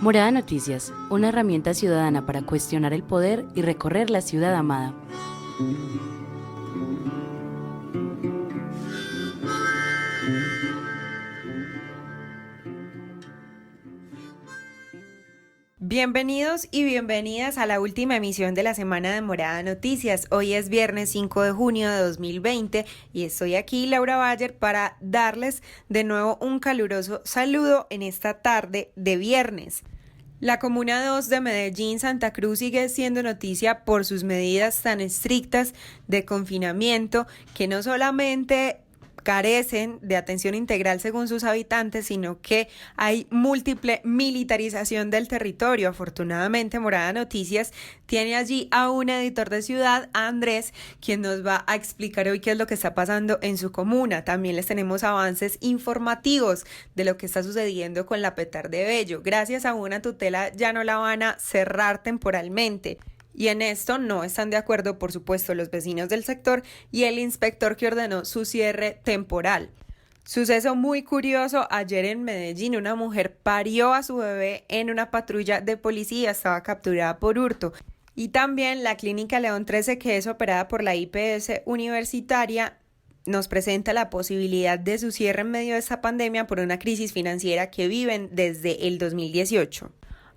Morada Noticias, una herramienta ciudadana para cuestionar el poder y recorrer la ciudad amada. Bienvenidos y bienvenidas a la última emisión de la semana de Morada Noticias. Hoy es viernes 5 de junio de 2020 y estoy aquí, Laura Bayer, para darles de nuevo un caluroso saludo en esta tarde de viernes. La Comuna 2 de Medellín, Santa Cruz, sigue siendo noticia por sus medidas tan estrictas de confinamiento que no solamente carecen de atención integral según sus habitantes, sino que hay múltiple militarización del territorio. Afortunadamente, Morada Noticias tiene allí a un editor de ciudad, a Andrés, quien nos va a explicar hoy qué es lo que está pasando en su comuna. También les tenemos avances informativos de lo que está sucediendo con la Petar de Bello. Gracias a una tutela ya no la van a cerrar temporalmente. Y en esto no están de acuerdo, por supuesto, los vecinos del sector y el inspector que ordenó su cierre temporal. Suceso muy curioso, ayer en Medellín una mujer parió a su bebé en una patrulla de policía, estaba capturada por hurto. Y también la clínica León 13, que es operada por la IPS universitaria, nos presenta la posibilidad de su cierre en medio de esta pandemia por una crisis financiera que viven desde el 2018.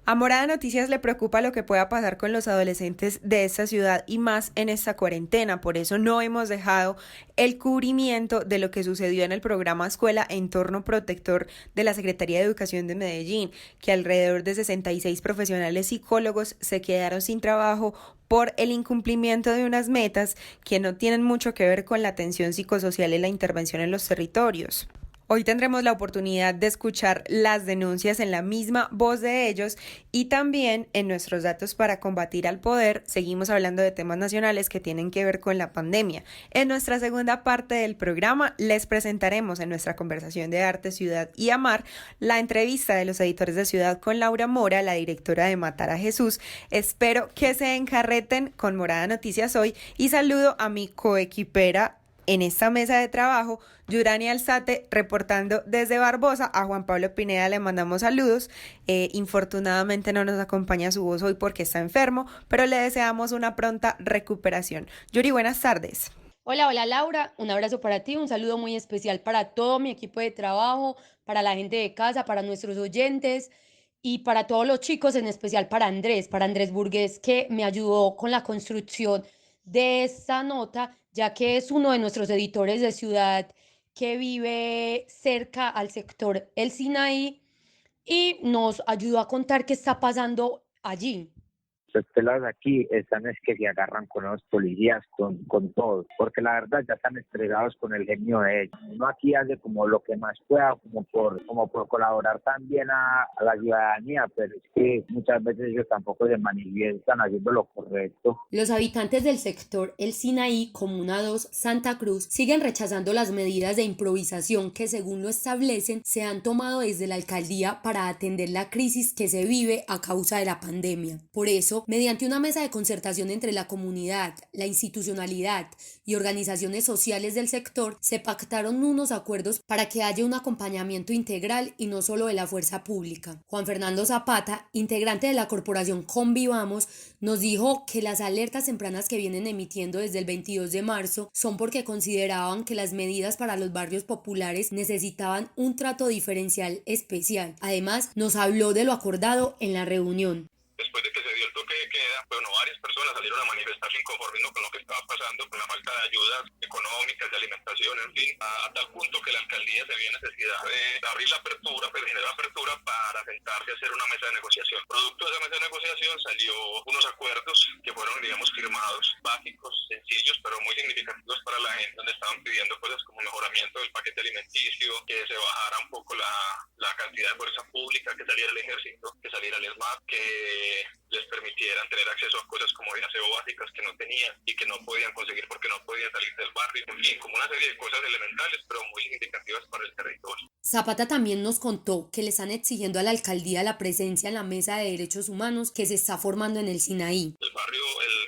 A Morada Noticias le preocupa lo que pueda pasar con los adolescentes de esta ciudad y más en esta cuarentena. Por eso no hemos dejado el cubrimiento de lo que sucedió en el programa Escuela Entorno Protector de la Secretaría de Educación de Medellín, que alrededor de 66 profesionales psicólogos se quedaron sin trabajo por el incumplimiento de unas metas que no tienen mucho que ver con la atención psicosocial y la intervención en los territorios. Hoy tendremos la oportunidad de escuchar las denuncias en la misma voz de ellos y también en nuestros datos para combatir al poder. Seguimos hablando de temas nacionales que tienen que ver con la pandemia. En nuestra segunda parte del programa les presentaremos en nuestra conversación de Arte, Ciudad y Amar la entrevista de los editores de Ciudad con Laura Mora, la directora de Matar a Jesús. Espero que se encarreten con Morada Noticias hoy y saludo a mi coequipera en esta mesa de trabajo, Yurani Alzate, reportando desde Barbosa. A Juan Pablo Pineda le mandamos saludos. Infortunadamente no nos acompaña su voz hoy porque está enfermo, pero le deseamos una pronta recuperación. Yuri, buenas tardes. Hola, hola Laura, un abrazo para ti, un saludo muy especial para todo mi equipo de trabajo, para la gente de casa, para nuestros oyentes y para todos los chicos, en especial para Andrés Burgués, que me ayudó con la construcción de esta nota, ya que es uno de nuestros editores de ciudad que vive cerca al sector El Sinaí y nos ayudó a contar qué está pasando allí. Los pelados aquí están es que se agarran con los policías, con todos, porque la verdad ya están estresados con el genio de ellos. Uno aquí hace como lo que más pueda, como por colaborar también a la ciudadanía, pero es que muchas veces ellos tampoco se manifiestan haciendo lo correcto. Los habitantes del sector El Sinaí, Comuna 2, Santa Cruz, siguen rechazando las medidas de improvisación que, según lo establecen, se han tomado desde la alcaldía para atender la crisis que se vive a causa de la pandemia. Por eso, mediante una mesa de concertación entre la comunidad, la institucionalidad y organizaciones sociales del sector, se pactaron unos acuerdos para que haya un acompañamiento integral y no solo de la fuerza pública. Juan Fernando Zapata, integrante de la corporación Convivamos, nos dijo que las alertas tempranas que vienen emitiendo desde el 22 de marzo son porque consideraban que las medidas para los barrios populares necesitaban un trato diferencial especial. Además, nos habló de lo acordado en la reunión. Después de que se dio el toque de queda, varias personas salieron a manifestarse inconformismo con lo que estaba pasando, con la falta de ayudas económicas, de alimentación, en fin, a tal punto que la alcaldía se vio necesidad de abrir la apertura, pues generar apertura para sentarse a hacer una mesa de negociación. Producto de esa mesa de negociación salió unos acuerdos que fueron, digamos, firmados, básicos, sencillos, pero muy significativos para la gente, donde estaban pidiendo cosas como mejoramiento del paquete alimenticio, que se bajara un poco la cantidad de fuerza pública, que saliera el ejército, que saliera el ESMAD, que les permitieran tener acceso a cosas como de aseo básicas que no tenían y que no podían conseguir porque no podían salir del barrio. En fin, como una serie de cosas elementales, pero muy significativas para el territorio. Zapata también nos contó que le están exigiendo a la alcaldía la presencia en la mesa de derechos humanos que se está formando en el Sinaí. El barrio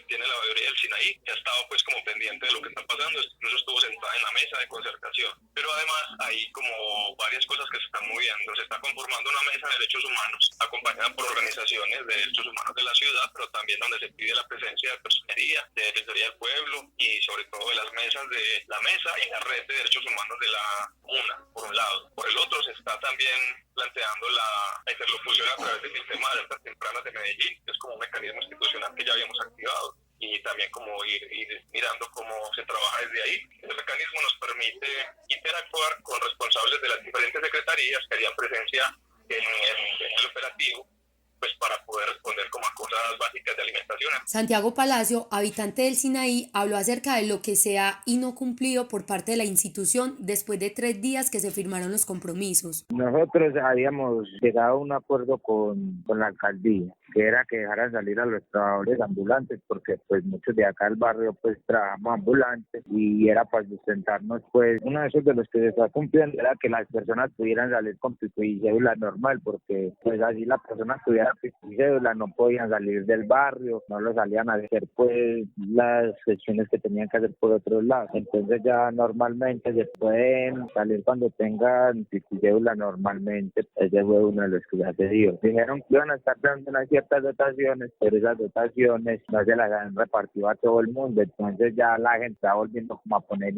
tiene la mayoría del Sinaí Sinaí, que ha estado pues como pendiente de lo que está pasando, incluso estuvo sentada en la mesa de concertación. Pero además hay como varias cosas que se están moviendo. Se está conformando una mesa de derechos humanos, acompañada por organizaciones de derechos humanos de la ciudad, pero también donde se pide la presencia de personería, de Defensoría del Pueblo y sobre todo de las mesas de la mesa y la red de derechos humanos de la comuna, por un lado. Por el otro se está también planteando la interlocución a través del sistema de alertas tempranas de Medellín, que es como un mecanismo institucional que ya habíamos activado, y también como ir mirando cómo se trabaja desde ahí. El mecanismo nos permite interactuar con responsables de las diferentes secretarías que harían presencia en el operativo, pues para poder responder como a cosas básicas de alimentación. Santiago Palacio, habitante del Sinaí, habló acerca de lo que se ha y no cumplido por parte de la institución después de 3 días que se firmaron los compromisos. Nosotros habíamos llegado a un acuerdo con la alcaldía, que era que dejaran salir a los trabajadores ambulantes, porque pues muchos de acá del barrio pues trabajamos ambulantes y era para sustentarnos. Pues uno de esos de los que se está cumpliendo era que las personas pudieran salir con pico y cédula normal, porque pues así las personas tuvieran pico y cédula no podían salir del barrio, no lo salían a hacer pues las gestiones que tenían que hacer por otros lados. Entonces ya normalmente se pueden salir cuando tengan pico y cédula normalmente. Ese fue uno de los que ya se dio. Dijeron que iban a estar dando unas ciertas dotaciones, pero esas dotaciones no se las han repartido a todo el mundo, entonces ya la gente está volviendo como a poner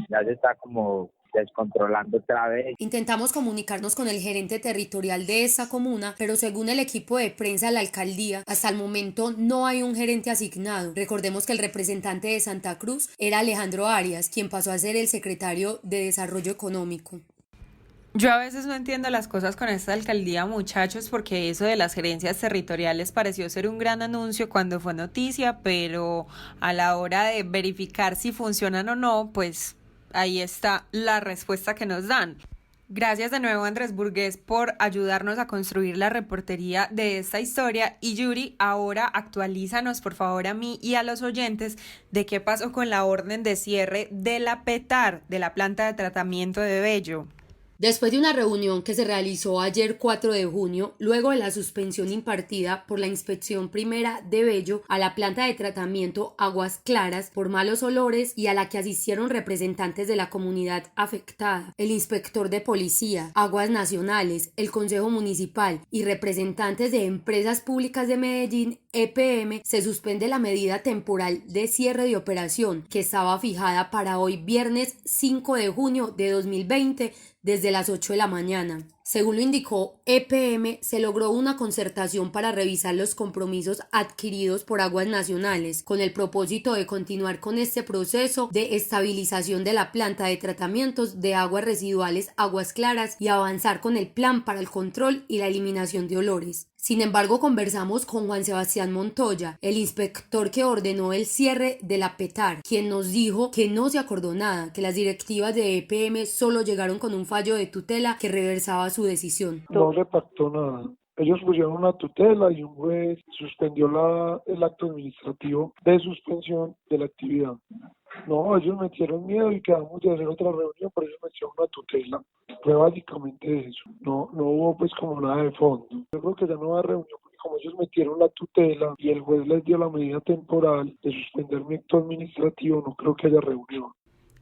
ya se está como descontrolando otra vez. Intentamos comunicarnos con el gerente territorial de esa comuna, pero según el equipo de prensa de la alcaldía, hasta el momento no hay un gerente asignado. Recordemos que el representante de Santa Cruz era Alejandro Arias, quien pasó a ser el secretario de Desarrollo Económico. Yo a veces no entiendo las cosas con esta alcaldía, muchachos, porque eso de las gerencias territoriales pareció ser un gran anuncio cuando fue noticia, pero a la hora de verificar si funcionan o no, pues ahí está la respuesta que nos dan. Gracias de nuevo, Andrés Burgués, por ayudarnos a construir la reportería de esta historia. Y Yuri, ahora actualízanos por favor a mí y a los oyentes de qué pasó con la orden de cierre de la PETAR, de la planta de tratamiento de Bello. Después de una reunión que se realizó ayer 4 de junio, luego de la suspensión impartida por la Inspección Primera de Bello a la planta de tratamiento Aguas Claras por malos olores y a la que asistieron representantes de la comunidad afectada, el inspector de policía, Aguas Nacionales, el Consejo Municipal y representantes de Empresas Públicas de Medellín, EPM, se suspende la medida temporal de cierre de operación que estaba fijada para hoy viernes 5 de junio de 2020 desde las 8 de la mañana. Según lo indicó EPM, se logró una concertación para revisar los compromisos adquiridos por Aguas Nacionales, con el propósito de continuar con este proceso de estabilización de la planta de tratamientos de aguas residuales Aguas Claras y avanzar con el plan para el control y la eliminación de olores. Sin embargo, conversamos con Juan Sebastián Montoya, el inspector que ordenó el cierre de la PETAR, quien nos dijo que no se acordó nada, que las directivas de EPM solo llegaron con un fallo de tutela que reversaba su decisión. No se pactó nada. Ellos pusieron una tutela y un juez suspendió el acto administrativo de suspensión de la actividad. No, ellos metieron miedo y quedamos de hacer otra reunión, por eso metieron una tutela. Fue básicamente eso. No hubo pues como nada de fondo. Yo creo que ya no va a reunión porque como ellos metieron la tutela y el juez les dio la medida temporal de suspender mi acto administrativo, no creo que haya reunión.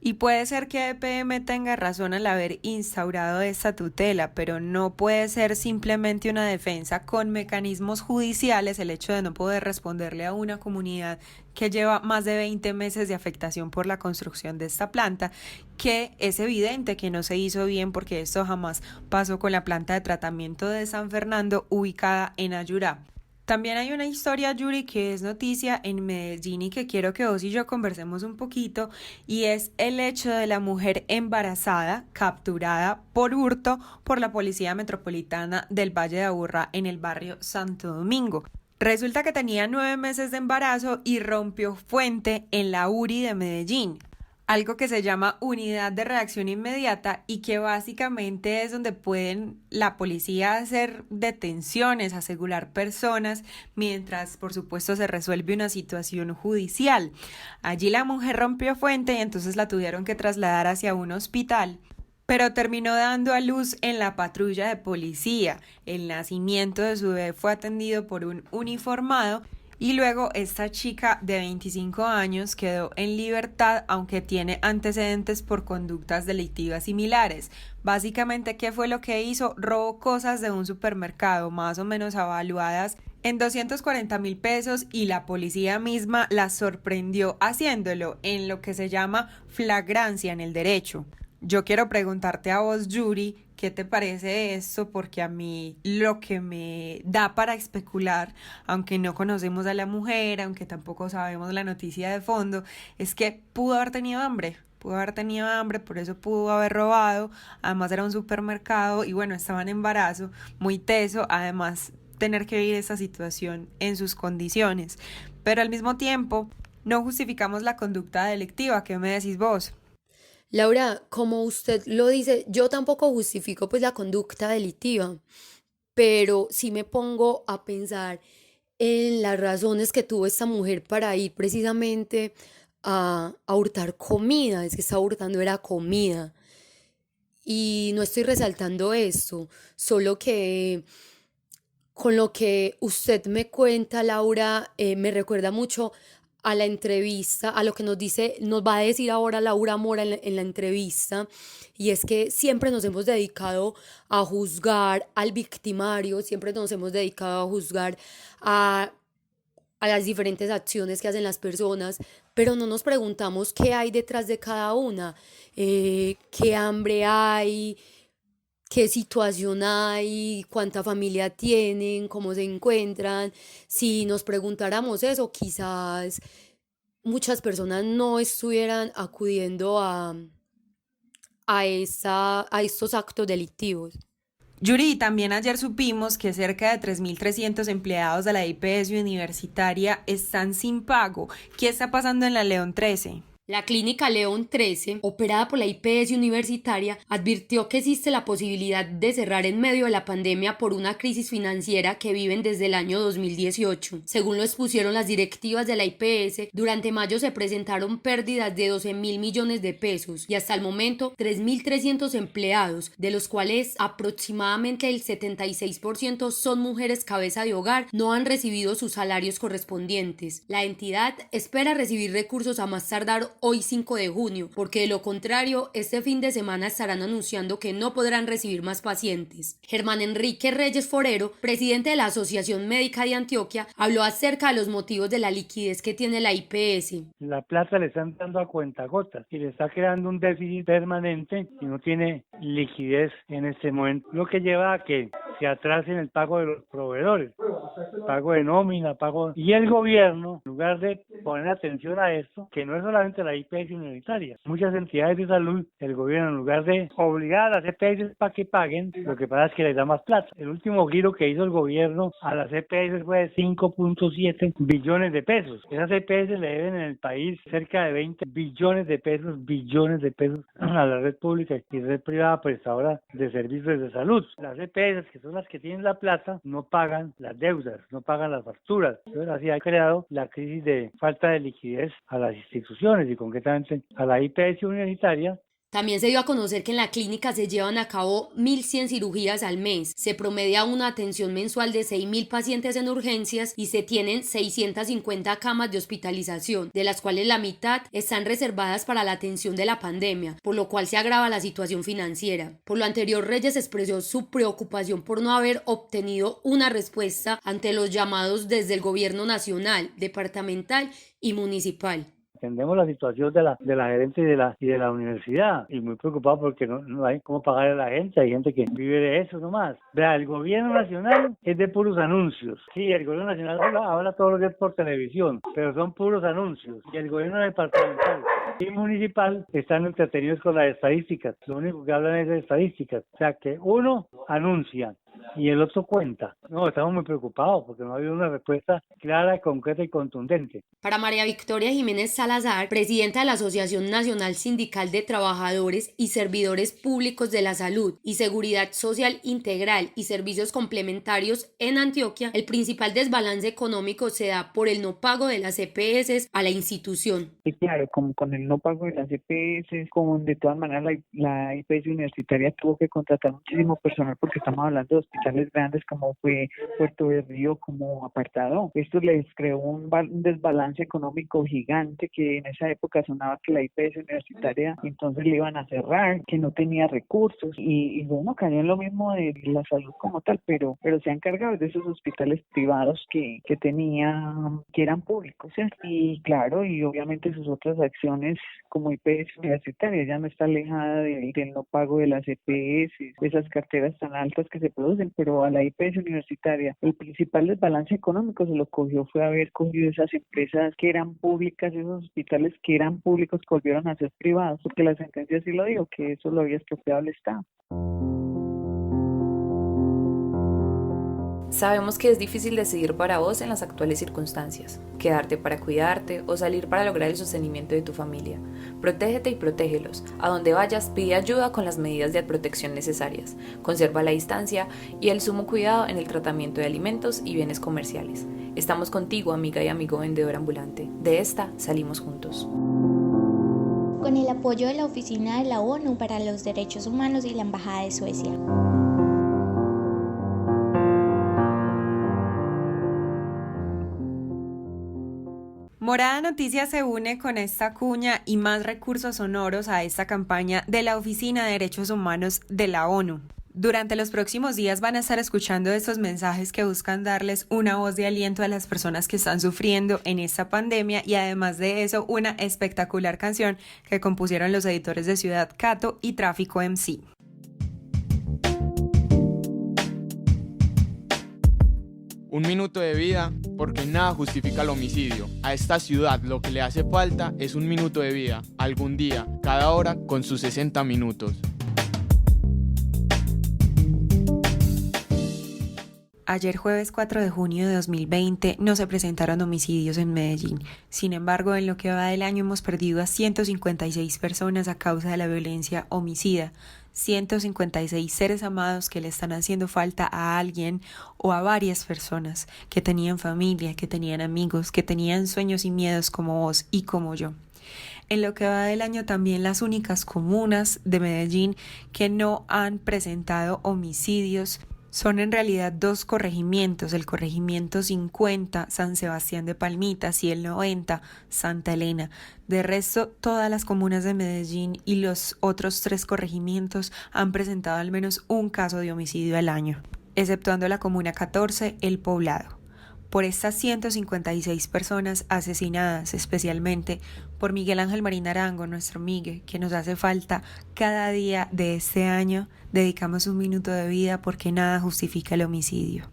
Y puede ser que EPM tenga razón al haber instaurado esta tutela, pero no puede ser simplemente una defensa con mecanismos judiciales el hecho de no poder responderle a una comunidad que lleva más de 20 meses de afectación por la construcción de esta planta, que es evidente que no se hizo bien porque esto jamás pasó con la planta de tratamiento de San Fernando ubicada en Ayurá. También hay una historia, Yuri, que es noticia en Medellín y que quiero que vos y yo conversemos un poquito, y es el hecho de la mujer embarazada capturada por hurto por la Policía Metropolitana del Valle de Aburrá en el barrio Santo Domingo. Resulta que tenía 9 meses de embarazo y rompió fuente en la URI de Medellín, algo que se llama Unidad de Reacción Inmediata y que básicamente es donde pueden la policía hacer detenciones, asegurar personas, mientras por supuesto se resuelve una situación judicial. Allí la mujer rompió fuente y entonces la tuvieron que trasladar hacia un hospital, pero terminó dando a luz en la patrulla de policía. El nacimiento de su bebé fue atendido por un uniformado Y luego esta chica de 25 años quedó en libertad, aunque tiene antecedentes por conductas delictivas similares. Básicamente, ¿qué fue lo que hizo? Robó cosas de un supermercado, más o menos avaluadas en 240.000 pesos, y la policía misma la sorprendió haciéndolo en lo que se llama flagrancia en el derecho. Yo quiero preguntarte a vos, Yuri, ¿qué te parece esto? Porque a mí lo que me da para especular, aunque no conocemos a la mujer, aunque tampoco sabemos la noticia de fondo, es que pudo haber tenido hambre. Pudo haber tenido hambre, por eso pudo haber robado. Además era un supermercado y bueno, estaba en embarazo, muy teso, además tener que vivir esta situación en sus condiciones. Pero al mismo tiempo, no justificamos la conducta delictiva. ¿Qué me decís vos? Laura, como usted lo dice, yo tampoco justifico pues la conducta delictiva, pero sí me pongo a pensar en las razones que tuvo esta mujer para ir precisamente a hurtar comida. Es que estaba hurtando era comida. Y no estoy resaltando esto, solo que con lo que usted me cuenta, Laura, me recuerda mucho a la entrevista, a lo que nos va a decir ahora Laura Mora en la entrevista, y es que siempre nos hemos dedicado a juzgar al victimario, siempre nos hemos dedicado a juzgar a, a las diferentes acciones que hacen las personas, pero no nos preguntamos qué hay detrás de cada una, qué hambre hay, qué situación hay, cuánta familia tienen, cómo se encuentran. Si nos preguntáramos eso, quizás muchas personas no estuvieran acudiendo a estos actos delictivos. Yuri, también ayer supimos que cerca de 3.300 empleados de la IPS universitaria están sin pago. ¿Qué está pasando en la León 13? La clínica León 13, operada por la IPS universitaria, advirtió que existe la posibilidad de cerrar en medio de la pandemia por una crisis financiera que viven desde el año 2018. Según lo expusieron las directivas de la IPS, durante mayo se presentaron pérdidas de 12.000 millones de pesos y hasta el momento 3.300 empleados, de los cuales aproximadamente el 76% son mujeres cabeza de hogar, no han recibido sus salarios correspondientes. La entidad espera recibir recursos a más tardar hoy 5 de junio, porque de lo contrario, este fin de semana estarán anunciando que no podrán recibir más pacientes. Germán Enrique Reyes Forero, presidente de la Asociación Médica de Antioquia, habló acerca de los motivos de la liquidez que tiene la IPS. La plata le están dando a cuentagotas y le está creando un déficit permanente y no tiene liquidez en este momento, lo que lleva a que se atrasen el pago de los proveedores, pago de nómina, y el gobierno, en lugar de poner atención a esto, que no es solamente la IPS universitaria, muchas entidades de salud, el gobierno, en lugar de obligar a las EPS para que paguen, lo que pasa es que les da más plata. El último giro que hizo el gobierno a las EPS fue de 5.7 billones de pesos. Esas EPS le deben en el país cerca de 20 billones de pesos a la red pública y red privada prestadora de servicios de salud. Las EPS, que son las que tienen la plata, no pagan las deudas, no pagan las facturas. Entonces así ha creado la crisis de falta de liquidez a las instituciones y concretamente a la IPS universitaria. También se dio a conocer que en la clínica se llevan a cabo 1.100 cirugías al mes, se promedia una atención mensual de 6.000 pacientes en urgencias y se tienen 650 camas de hospitalización, de las cuales la mitad están reservadas para la atención de la pandemia, por lo cual se agrava la situación financiera. Por lo anterior, Reyes expresó su preocupación por no haber obtenido una respuesta ante los llamados desde el gobierno nacional, departamental y municipal. Entendemos la situación de la gerente y de la universidad y muy preocupado porque no hay cómo pagar a la gente, hay gente que vive de eso nomás. Vea, el gobierno nacional es de puros anuncios. Sí, el gobierno nacional habla todos los días por televisión, pero son puros anuncios. Y el gobierno departamental y municipal están entretenidos con las estadísticas. Lo único que hablan es de estadísticas. O sea que uno anuncia y el otro cuenta. No, estamos muy preocupados porque no ha habido una respuesta clara, concreta y contundente. Para María Victoria Jiménez Salazar, presidenta de la Asociación Nacional Sindical de Trabajadores y Servidores Públicos de la Salud y Seguridad Social Integral y Servicios Complementarios en Antioquia, el principal desbalance económico se da por el no pago de las EPS a la institución. Y claro, como con el no pago de las EPS, como de todas maneras la IPS universitaria tuvo que contratar muchísimo personal porque estamos hablando de hospitales grandes como fue Puerto de Río, como Apartado. Esto les creó un desbalance económico gigante, que en esa época sonaba que la IPS universitaria entonces le iban a cerrar, que no tenía recursos y bueno, cayó en lo mismo de la salud como tal, pero se han encargado de esos hospitales privados que eran públicos, ¿cierto? Y claro, y obviamente sus otras acciones como IPS universitaria ya no está alejada del no pago de las EPS, esas carteras tan altas que se producen, pero a la IPS universitaria el principal desbalance económico se lo cogió fue haber cogido esas empresas que eran públicas, esos hospitales que eran públicos que volvieron a ser privados, porque la sentencia sí lo dijo, que eso lo había expropiado el Estado. Sabemos que es difícil decidir para vos en las actuales circunstancias, quedarte para cuidarte o salir para lograr el sostenimiento de tu familia. Protégete y protégelos. A donde vayas, pide ayuda con las medidas de protección necesarias. Conserva la distancia y el sumo cuidado en el tratamiento de alimentos y bienes comerciales. Estamos contigo, amiga y amigo vendedor ambulante. De esta salimos juntos. Con el apoyo de la Oficina de la ONU para los Derechos Humanos y la Embajada de Suecia. Morada Noticias se une con esta cuña y más recursos sonoros a esta campaña de la Oficina de Derechos Humanos de la ONU. Durante los próximos días van a estar escuchando estos mensajes que buscan darles una voz de aliento a las personas que están sufriendo en esta pandemia y además de eso una espectacular canción que compusieron los editores de Ciudad Cato y Tráfico MC. Un minuto de vida, porque nada justifica el homicidio. A esta ciudad lo que le hace falta es un minuto de vida, algún día, cada hora, con sus 60 minutos. Ayer jueves 4 de junio de 2020 no se presentaron homicidios en Medellín. Sin embargo, en lo que va del año hemos perdido a 156 personas a causa de la violencia homicida. 156 seres amados que le están haciendo falta a alguien o a varias personas que tenían familia, que tenían amigos, que tenían sueños y miedos como vos y como yo. En lo que va del año también las únicas comunas de Medellín que no han presentado homicidios son en realidad dos corregimientos, el corregimiento 50, San Sebastián de Palmitas, y el 90, Santa Elena. De resto, todas las comunas de Medellín y los otros 3 corregimientos han presentado al menos un caso de homicidio al año, exceptuando la comuna 14, El Poblado. Por estas 156 personas asesinadas, especialmente por Miguel Ángel Marín Arango, nuestro Migue, que nos hace falta cada día de este año, dedicamos un minuto de vida porque nada justifica el homicidio.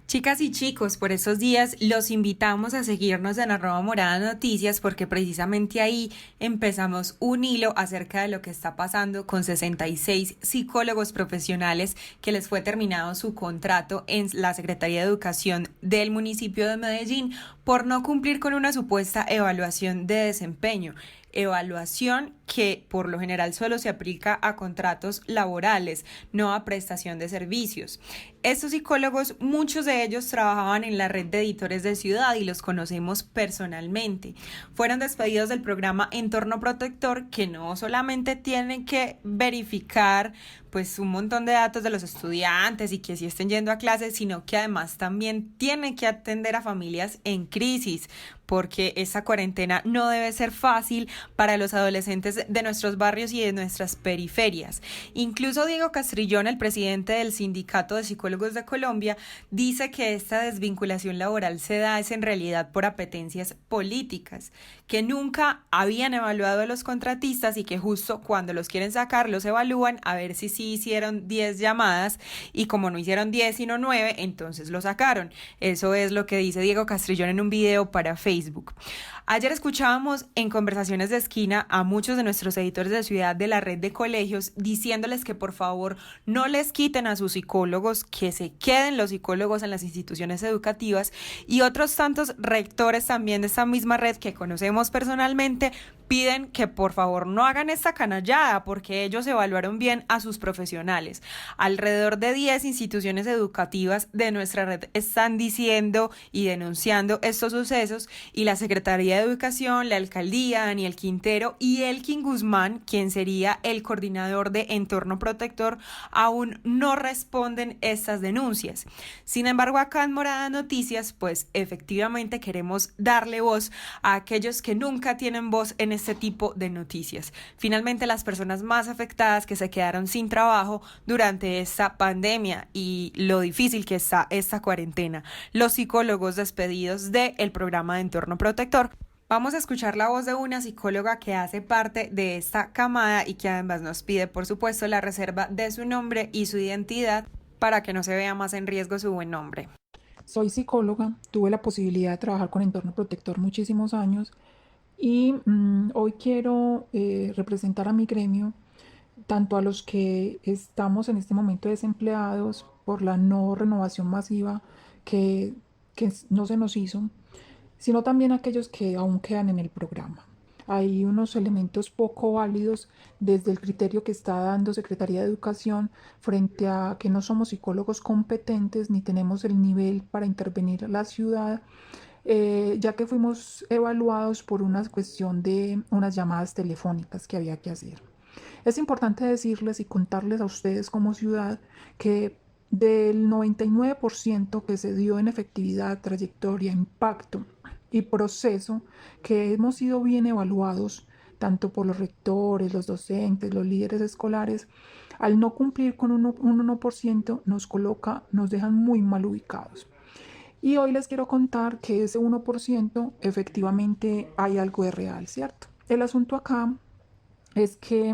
Chicas y chicos, por esos días los invitamos a seguirnos en @moradanoticias porque precisamente ahí empezamos un hilo acerca de lo que está pasando con 66 psicólogos profesionales que les fue terminado su contrato en la Secretaría de Educación del municipio de Medellín por no cumplir con una supuesta evaluación de desempeño. Evaluación que por lo general solo se aplica a contratos laborales, no a prestación de servicios. Estos psicólogos, muchos de ellos trabajaban en la red de editores de Ciudad y los conocemos personalmente. Fueron despedidos del programa Entorno Protector, que no solamente tiene que verificar pues un montón de datos de los estudiantes y que sí estén yendo a clases, sino que además también tiene que atender a familias en crisis, porque esta cuarentena no debe ser fácil para los adolescentes de nuestros barrios y de nuestras periferias. Incluso Diego Castrillón, el presidente del Sindicato de Psicólogos de Colombia, dice que esta desvinculación laboral se da en realidad por apetencias políticas, que nunca habían evaluado a los contratistas y que justo cuando los quieren sacar los evalúan a ver si sí hicieron 10 llamadas y como no hicieron 10 sino 9, entonces lo sacaron. Eso es lo que dice Diego Castrillón en un video para Facebook. Ayer escuchábamos en Conversaciones de Esquina a muchos de nuestros editores de Ciudad de la red de colegios diciéndoles que por favor no les quiten a sus psicólogos, que se queden los psicólogos en las instituciones educativas, y otros tantos rectores también de esta misma red que conocemos personalmente piden que por favor no hagan esta canallada porque ellos evaluaron bien a sus profesionales. Alrededor de 10 instituciones educativas de nuestra red están diciendo y denunciando estos sucesos, y la Secretaría de Educación, la Alcaldía, Daniel Quintero y Elkin Guzmán, quien sería el coordinador de Entorno Protector, aún no responden estas denuncias. Sin embargo, acá en Morada Noticias, pues efectivamente queremos darle voz a aquellos que nunca tienen voz en este tipo de noticias. Finalmente, las personas más afectadas que se quedaron sin trabajo durante esta pandemia y lo difícil que está esta cuarentena, los psicólogos despedidos del programa de Entorno Protector. Vamos a escuchar la voz de una psicóloga que hace parte de esta camada y que además nos pide, por supuesto, la reserva de su nombre y su identidad para que no se vea más en riesgo su buen nombre. Soy psicóloga, tuve la posibilidad de trabajar con Entorno Protector muchísimos años y hoy quiero representar a mi gremio, tanto a los que estamos en este momento desempleados por la no renovación masiva que no se nos hizo, sino también a aquellos que aún quedan en el programa. Hay unos elementos poco válidos desde el criterio que está dando Secretaría de Educación frente a que no somos psicólogos competentes ni tenemos el nivel para intervenir a la ciudad, ya que fuimos evaluados por una cuestión de unas llamadas telefónicas que había que hacer. Es importante decirles y contarles a ustedes como ciudad que del 99% que se dio en efectividad, trayectoria, impacto y proceso, que hemos sido bien evaluados tanto por los rectores, los docentes, los líderes escolares, al no cumplir con un 1% nos dejan muy mal ubicados. Y hoy les quiero contar que ese 1% efectivamente hay algo de real, ¿cierto? El asunto acá es que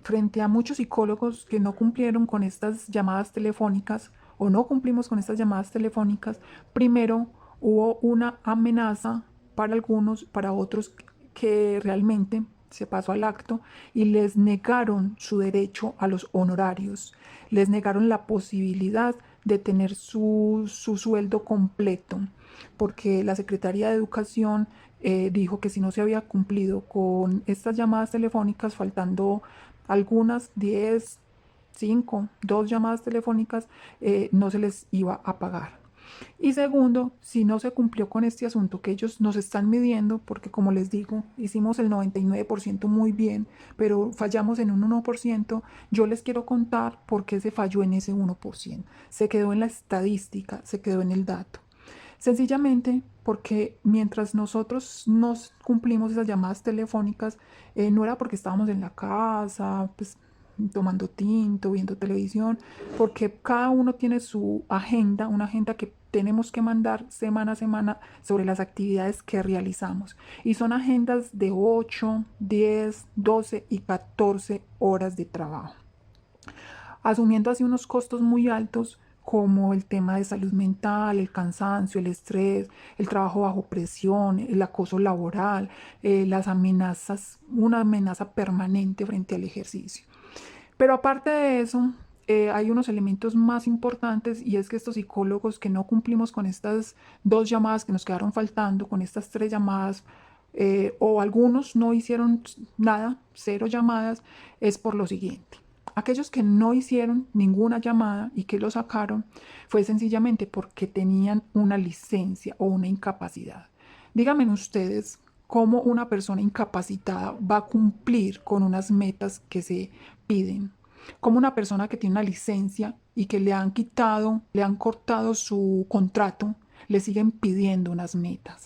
frente a muchos psicólogos que no cumplieron con estas llamadas telefónicas o no cumplimos con estas llamadas telefónicas, primero hubo una amenaza para algunos, para otros que realmente se pasó al acto y les negaron su derecho a los honorarios, les negaron la posibilidad de tener su sueldo completo, porque la Secretaría de Educación dijo que si no se había cumplido con estas llamadas telefónicas, faltando algunas 10, 5, 2 llamadas telefónicas, no se les iba a pagar. Y segundo, si no se cumplió con este asunto que ellos nos están midiendo, porque como les digo, hicimos el 99% muy bien, pero fallamos en un 1%, yo les quiero contar por qué se falló en ese 1%. Se quedó en la estadística, se quedó en el dato. Sencillamente porque mientras nosotros nos cumplimos esas llamadas telefónicas, no era porque estábamos en la casa, pues tomando tinto, viendo televisión, porque cada uno tiene su agenda, una agenda que tenemos que mandar semana a semana sobre las actividades que realizamos. Y son agendas de 8, 10, 12 y 14 horas de trabajo. Asumiendo así unos costos muy altos como el tema de salud mental, el cansancio, el estrés, el trabajo bajo presión, el acoso laboral, las amenazas, una amenaza permanente frente al ejercicio. Pero aparte de eso, hay unos elementos más importantes, y es que estos psicólogos que no cumplimos con estas 2 llamadas que nos quedaron faltando, con estas 3 llamadas, o algunos no hicieron nada, 0 llamadas, es por lo siguiente. Aquellos que no hicieron ninguna llamada y que lo sacaron fue sencillamente porque tenían una licencia o una incapacidad. Díganme ustedes cómo una persona incapacitada va a cumplir con unas metas que se piden. Como una persona que tiene una licencia y que le han quitado, le han cortado su contrato, le siguen pidiendo unas metas.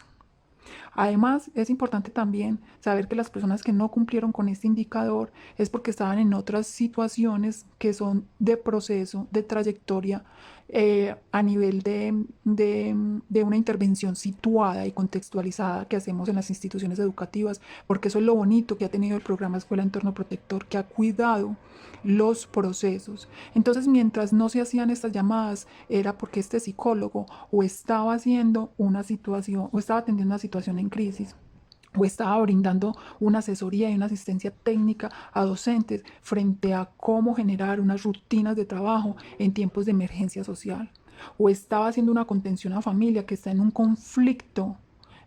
Además, es importante también saber que las personas que no cumplieron con este indicador es porque estaban en otras situaciones que son de proceso, de trayectoria, a nivel de una intervención situada y contextualizada que hacemos en las instituciones educativas, porque eso es lo bonito que ha tenido el programa Escuela Entorno Protector, que ha cuidado los procesos. Entonces, mientras no se hacían estas llamadas, era porque este psicólogo o estaba haciendo una situación o estaba atendiendo una situación en crisis, o estaba brindando una asesoría y una asistencia técnica a docentes frente a cómo generar unas rutinas de trabajo en tiempos de emergencia social, o estaba haciendo una contención a familia que está en un conflicto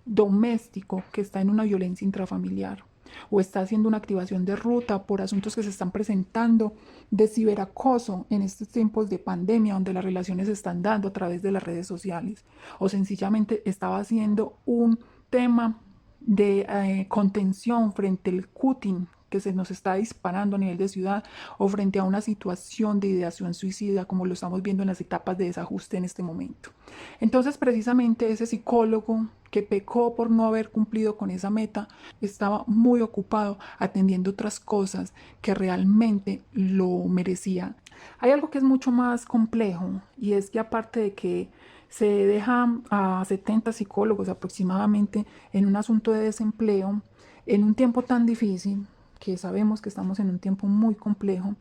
doméstico, que está en una violencia intrafamiliar, o está haciendo una activación de ruta por asuntos que se están presentando de ciberacoso en estos tiempos de pandemia, donde las relaciones se están dando a través de las redes sociales, o sencillamente estaba haciendo un tema de contención frente al cutting que se nos está disparando a nivel de ciudad, o frente a una situación de ideación suicida como lo estamos viendo en las etapas de desajuste en este momento. Entonces, precisamente ese psicólogo que pecó por no haber cumplido con esa meta estaba muy ocupado atendiendo otras cosas que realmente lo merecían. Hay algo que es mucho más complejo, y es que aparte de que se deja a 70 psicólogos aproximadamente en un asunto de desempleo, en un tiempo tan difícil, que sabemos que estamos en un tiempo muy complejo,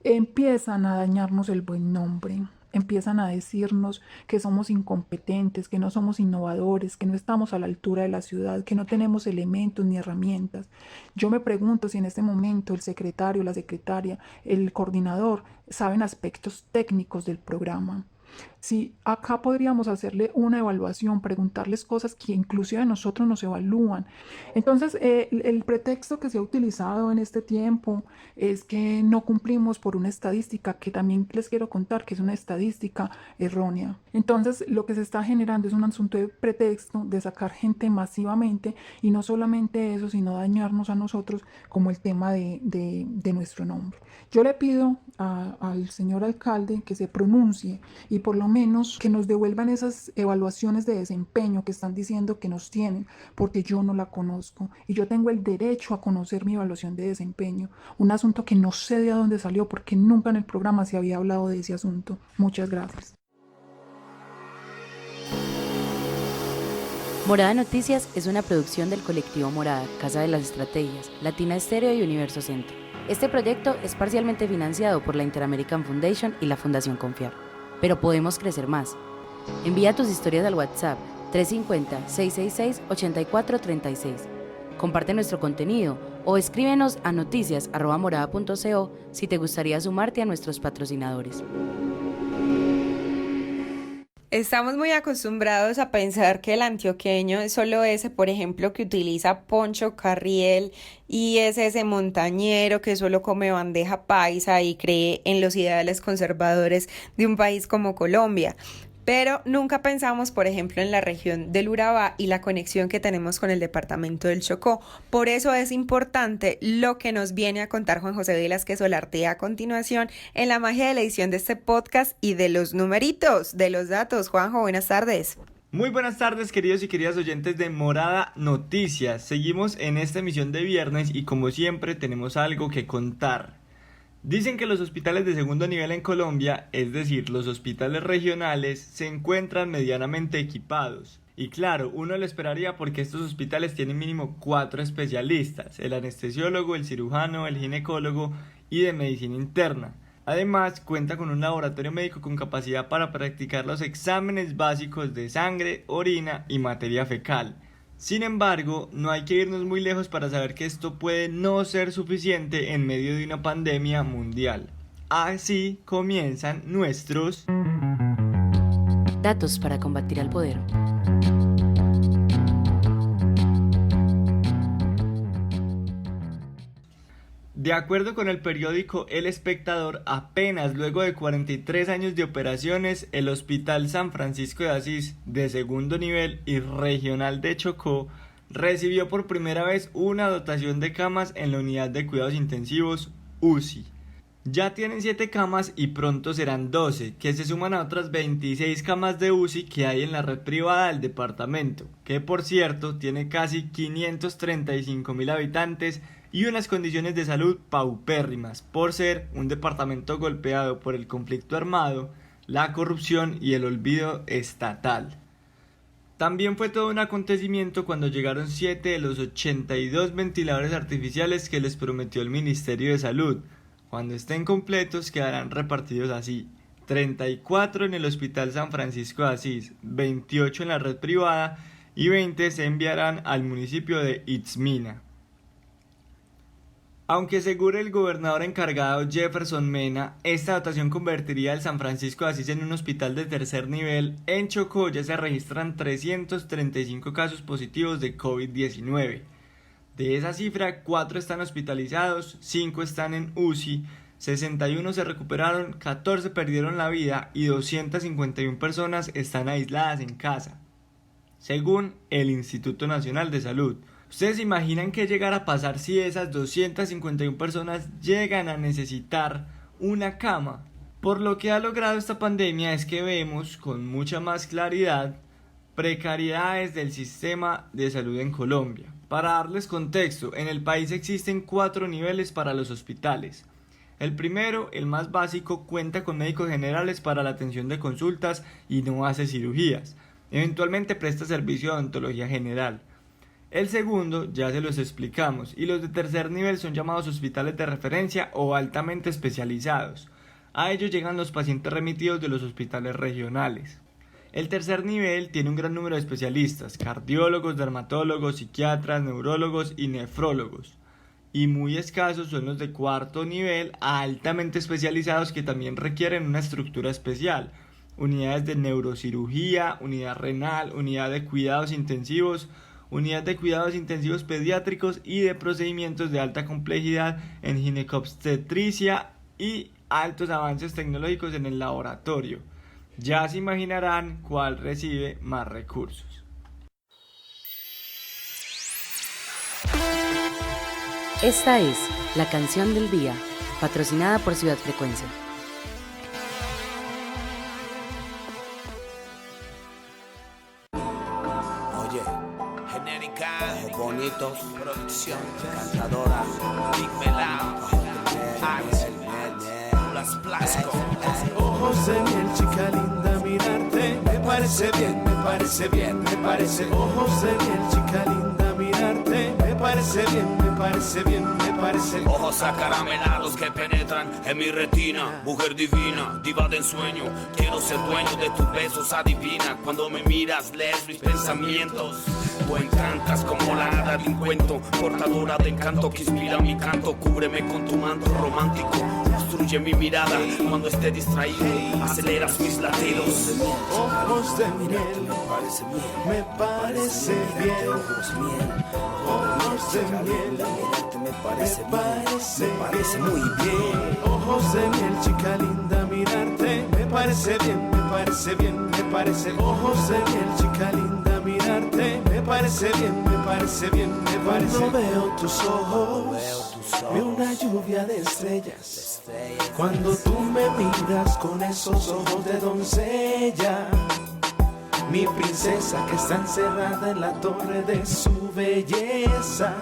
empiezan a dañarnos el buen nombre, empiezan a decirnos que somos incompetentes, que no somos innovadores, que no estamos a la altura de la ciudad, que no tenemos elementos ni herramientas. Yo me pregunto si en este momento el secretario, la secretaria, el coordinador saben aspectos técnicos del programa. Si acá podríamos hacerle una evaluación, preguntarles cosas que inclusive nosotros nos evalúan. Entonces, el pretexto que se ha utilizado en este tiempo es que no cumplimos por una estadística, que también les quiero contar que es una estadística errónea. Entonces, lo que se está generando es un asunto de pretexto, de sacar gente masivamente, y no solamente eso, sino dañarnos a nosotros como el tema de nuestro nombre. Yo le pido al señor alcalde que se pronuncie y por lo menos que nos devuelvan esas evaluaciones de desempeño que están diciendo que nos tienen, porque yo no la conozco y yo tengo el derecho a conocer mi evaluación de desempeño, un asunto que no sé de dónde salió porque nunca en el programa se había hablado de ese asunto. Muchas gracias. Morada Noticias es una producción del colectivo Morada, Casa de las Estrategias, Latina Estéreo y Universo Centro. Este proyecto es parcialmente financiado por la Inter-American Foundation y la Fundación Confiar. Pero podemos crecer más. Envía tus historias al WhatsApp 350-666-8436. Comparte nuestro contenido o escríbenos a noticias@morada.co si te gustaría sumarte a nuestros patrocinadores. Estamos muy acostumbrados a pensar que el antioqueño es solo ese, por ejemplo, que utiliza poncho carriel y es ese montañero que solo come bandeja paisa y cree en los ideales conservadores de un país como Colombia. Pero nunca pensamos, por ejemplo, en la región del Urabá y la conexión que tenemos con el departamento del Chocó. Por eso es importante lo que nos viene a contar Juan José Velázquez Solarte a continuación en la magia de la edición de este podcast y de los numeritos, de los datos. Juanjo, buenas tardes. Muy buenas tardes, queridos y queridas oyentes de Morada Noticias. Seguimos en esta emisión de viernes y como siempre tenemos algo que contar. Dicen que los hospitales de segundo nivel en Colombia, es decir, los hospitales regionales, se encuentran medianamente equipados. Y claro, uno lo esperaría porque estos hospitales tienen mínimo 4 especialistas, el anestesiólogo, el cirujano, el ginecólogo y de medicina interna. Además, cuenta con un laboratorio médico con capacidad para practicar los exámenes básicos de sangre, orina y materia fecal. Sin embargo, no hay que irnos muy lejos para saber que esto puede no ser suficiente en medio de una pandemia mundial. Así comienzan nuestros datos para combatir al poder. De acuerdo con el periódico El Espectador, apenas luego de 43 años de operaciones, el Hospital San Francisco de Asís, de segundo nivel y regional de Chocó, recibió por primera vez una dotación de camas en la unidad de cuidados intensivos UCI. Ya tienen 7 camas y pronto serán 12, que se suman a otras 26 camas de UCI que hay en la red privada del departamento, que por cierto tiene casi 535.000 habitantes y unas condiciones de salud paupérrimas, por ser un departamento golpeado por el conflicto armado, la corrupción y el olvido estatal. También fue todo un acontecimiento cuando llegaron 7 de los 82 ventiladores artificiales que les prometió el Ministerio de Salud. Cuando estén completos quedarán repartidos así: 34 en el Hospital San Francisco de Asís, 28 en la red privada y 20 se enviarán al municipio de Itzmina. Aunque asegura el gobernador encargado Jefferson Mena, esta dotación convertiría el San Francisco de Asís en un hospital de tercer nivel. En Chocó ya se registran 335 casos positivos de COVID-19. De esa cifra, 4 están hospitalizados, 5 están en UCI, 61 se recuperaron, 14 perdieron la vida y 251 personas están aisladas en casa, según el Instituto Nacional de Salud. ¿Ustedes se imaginan qué llegará a pasar si esas 251 personas llegan a necesitar una cama? Por lo que ha logrado esta pandemia es que vemos con mucha más claridad precariedades del sistema de salud en Colombia. Para darles contexto, en el país existen 4 niveles para los hospitales. El primero, el más básico, cuenta con médicos generales para la atención de consultas y no hace cirugías. Eventualmente presta servicio de odontología general. El segundo ya se los explicamos, y los de tercer nivel son llamados hospitales de referencia o altamente especializados. A ellos llegan los pacientes remitidos de los hospitales regionales. El tercer nivel tiene un gran número de especialistas: cardiólogos, dermatólogos, psiquiatras, neurólogos y nefrólogos. Y muy escasos son los de cuarto nivel, altamente especializados, que también requieren una estructura especial: unidades de neurocirugía, unidad renal, unidad de cuidados intensivos, unidad de cuidados intensivos pediátricos y de procedimientos de alta complejidad en ginecobstetricia y altos avances tecnológicos en el laboratorio. Ya se imaginarán cuál recibe más recursos. Esta es la canción del día, patrocinada por Ciudad Frecuencia. Oye, genérica, bonitos, producción, cantadora, Big Melao, Las Plasco. Ojos de miel, chica linda, mirarte me parece bien, me parece bien, me parece. Ojos de miel, chica linda, mirarte me parece bien, me parece bien, me parece. Ojos acaramelados que penetran en mi retina. Mujer divina, diva de ensueño. Quiero ser dueño de tus besos, adivina. Cuando me miras, lees mis pensamientos. Tú encantas como la hada de un cuento, portadora de encanto que inspira mi canto. Cúbreme con tu manto romántico, obstruye mi mirada cuando esté distraído, aceleras mis latidos. Ojos de miel, me parece bien. Ojos de miel, me parece muy bien. Ojos de miel, chica linda, mirarte me parece bien, me parece bien, me parece. Ojos de miel, chica linda, mirarte me parece bien, me parece bien, me parece. Cuando veo tus ojos, veo una lluvia de estrellas. Cuando tú me miras con esos ojos de doncella, mi princesa que está encerrada en la torre de su belleza.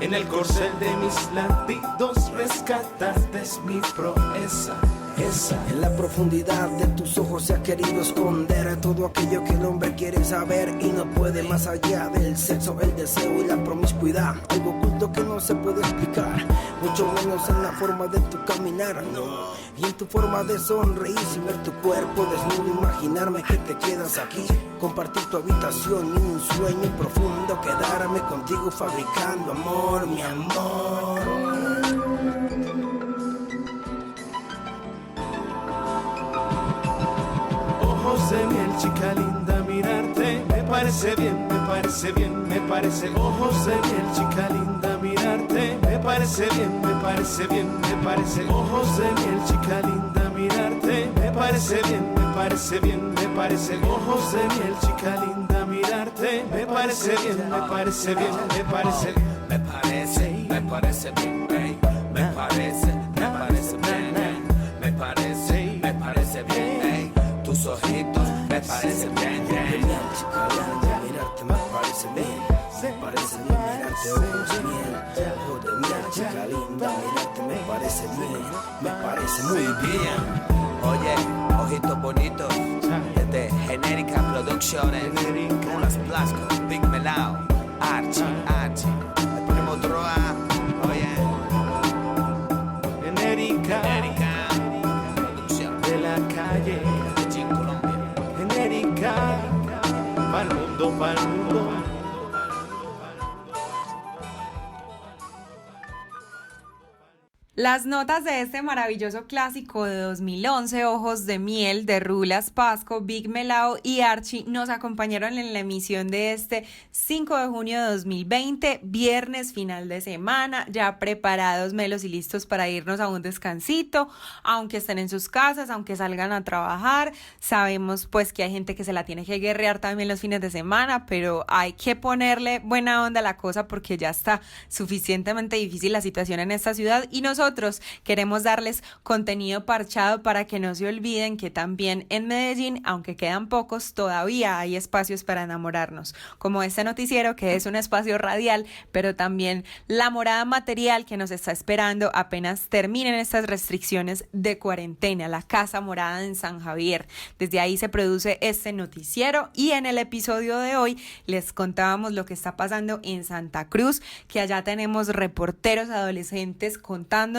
En el corcel de mis latidos rescataste es mi proeza. En la profundidad de tus ojos se ha querido esconder todo aquello que el hombre quiere saber y no puede, más allá del sexo, el deseo y la promiscuidad. Algo oculto que no se puede explicar, mucho menos en la forma de tu caminar, no. Y en tu forma de sonreír, sin ver tu cuerpo desnudo, imaginarme que te quedas aquí, compartir tu habitación y un sueño profundo, quedarme contigo fabricando amor, mi amor. Ojos de miel, chica linda, mirarte me parece bien, me parece bien, me parece. Ojos de miel, chica linda, mirarte me parece bien, me parece bien, me parece. Ojos de miel, chica linda, mirarte me parece bien, me parece bien, me parece. Ojos de miel, chica linda, mirarte me parece bien, me parece bien, me parece. Me parece bien, me parece bien. parece bien, ey. Tus ojitos me parecen bien, bien. Chica linda, mirarte me parece bien. Me parece bien mirarte ojos miel. Ojos de miel, chica linda, mirarte me parece bien. Me parece muy bien. Oye, ojitos bonitos, desde Genérica Producciones, unas Blasco, Big Melao, Archie, le ponemos droga, oye. Genérica Producción de la calle, Medellín, Colombia. genérica, pa'l mundo, pa'l mundo. Las notas de este maravilloso clásico de 2011, Ojos de Miel, de Rulas Pasco, Big Melao y Archie, nos acompañaron en la emisión de este 5 de junio de 2020, viernes, final de semana, ya preparados, melos y listos para irnos a un descansito, aunque estén en sus casas, aunque salgan a trabajar. Sabemos pues que hay gente que se la tiene que guerrear también los fines de semana, pero hay que ponerle buena onda a la cosa porque ya está suficientemente difícil la situación en esta ciudad y nosotros queremos darles contenido parchado para que no se olviden que también en Medellín, aunque quedan pocos, todavía hay espacios para enamorarnos, como este noticiero que es un espacio radial, pero también la morada material que nos está esperando apenas terminen estas restricciones de cuarentena, la Casa Morada en San Javier. Desde ahí se produce este noticiero y en el episodio de hoy les contábamos lo que está pasando en Santa Cruz, que allá tenemos reporteros adolescentes contándonos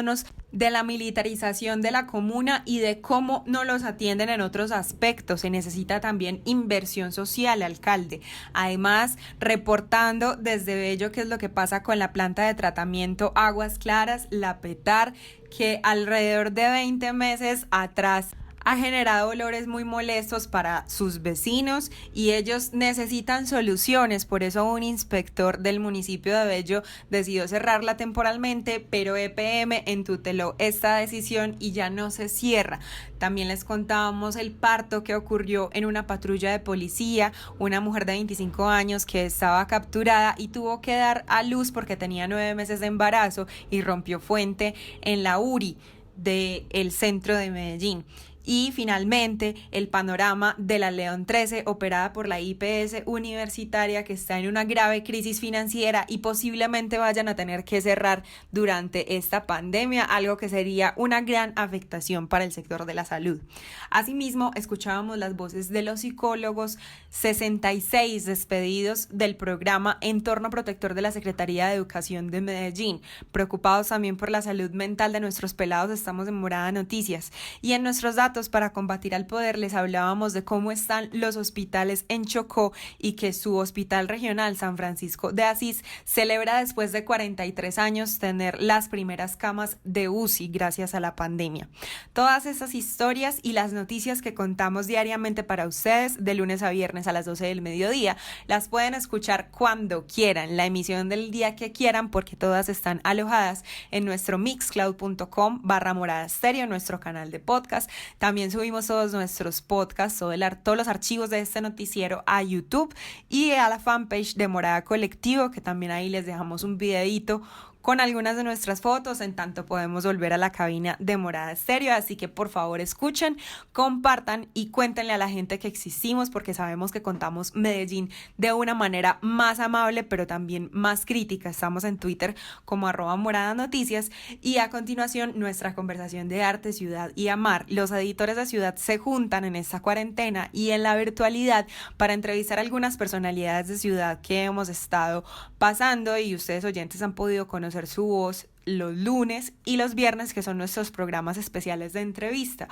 de la militarización de la comuna y de cómo no los atienden en otros aspectos. Se necesita también inversión social, alcalde. Además, reportando desde Bello qué es lo que pasa con la planta de tratamiento Aguas Claras, la PETAR, que alrededor de 20 meses atrás ha generado olores muy molestos para sus vecinos y ellos necesitan soluciones. Por eso un inspector del municipio de Bello decidió cerrarla temporalmente, pero EPM entuteló esta decisión y ya no se cierra. También les contábamos el parto que ocurrió en una patrulla de policía, una mujer de 25 años que estaba capturada y tuvo que dar a luz porque tenía 9 meses de embarazo y rompió fuente en la URI del centro de Medellín. Y finalmente el panorama de la León 13 operada por la IPS universitaria, que está en una grave crisis financiera y posiblemente vayan a tener que cerrar durante esta pandemia, algo que sería una gran afectación para el sector de la salud. Asimismo, escuchábamos las voces de los psicólogos, 66 despedidos del programa Entorno Protector de la Secretaría de Educación de Medellín. Preocupados también por la salud mental de nuestros pelados, estamos en Morada Noticias. Y en nuestros datos para combatir al poder les hablábamos de cómo están los hospitales en Chocó y que su hospital regional San Francisco de Asís celebra después de 43 años tener las primeras camas de UCI gracias a la pandemia. Todas esas historias y las noticias que contamos diariamente para ustedes de lunes a viernes a las 12 del mediodía las pueden escuchar cuando quieran, la emisión del día que quieran, porque todas están alojadas en nuestro mixcloud.com/moradastereo, nuestro canal de podcast. También subimos todos nuestros podcasts, todos los archivos de este noticiero a YouTube y a la fanpage de Morada Colectivo, que también ahí les dejamos un videíto con algunas de nuestras fotos, en tanto podemos volver a la cabina de Morada Estéreo, así que por favor escuchen, compartan y cuéntenle a la gente que existimos, porque sabemos que contamos Medellín de una manera más amable, pero también más crítica. Estamos en Twitter como @moradanoticias y a continuación nuestra conversación de arte, ciudad y amar. Los editores de Ciudad se juntan en esta cuarentena y en la virtualidad para entrevistar a algunas personalidades de Ciudad que hemos estado pasando y ustedes oyentes han podido conocer su voz los lunes y los viernes, que son nuestros programas especiales de entrevista.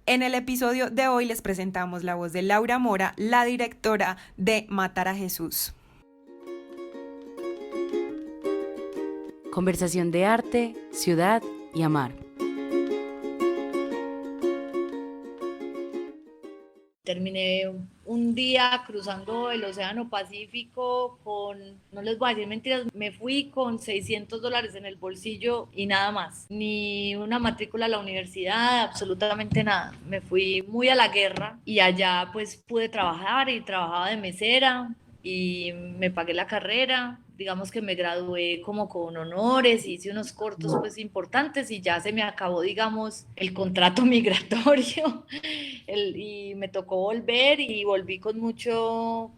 En el episodio de hoy les presentamos la voz de Laura Mora, la directora de Matar a Jesús. Conversación de arte, ciudad y amar. Terminé un día cruzando el Océano Pacífico con, no les voy a decir mentiras, me fui con $600 en el bolsillo y nada más. Ni una matrícula a la universidad, absolutamente nada. Me fui muy a la guerra y allá pues pude trabajar y trabajaba de mesera y me pagué la carrera digamos que me gradué como con honores, hice unos cortos pues importantes y ya se me acabó, digamos, el contrato migratorio y me tocó volver y volví con mucho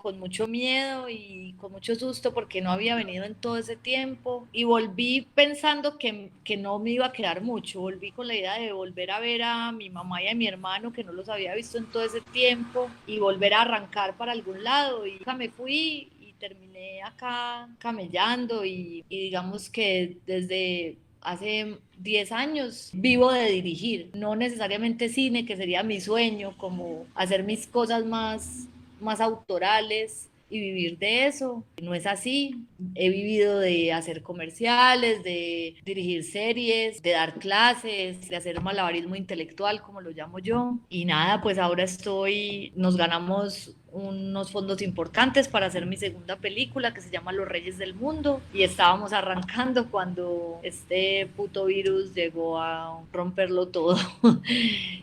miedo y con mucho susto porque no había venido en todo ese tiempo y volví pensando que no me iba a quedar mucho, volví con la idea de volver a ver a mi mamá y a mi hermano que no los había visto en todo ese tiempo y volver a arrancar para algún lado y me fui y terminé acá camellando y digamos que desde hace 10 años vivo de dirigir, no necesariamente cine, que sería mi sueño, como hacer mis cosas más autorales y vivir de eso. No es así. He vivido de hacer comerciales, de dirigir series, de dar clases, de hacer malabarismo intelectual, como lo llamo yo. Y nada, pues ahora nos ganamos unos fondos importantes para hacer mi segunda película que se llama Los Reyes del Mundo y estábamos arrancando cuando este puto virus llegó a romperlo todo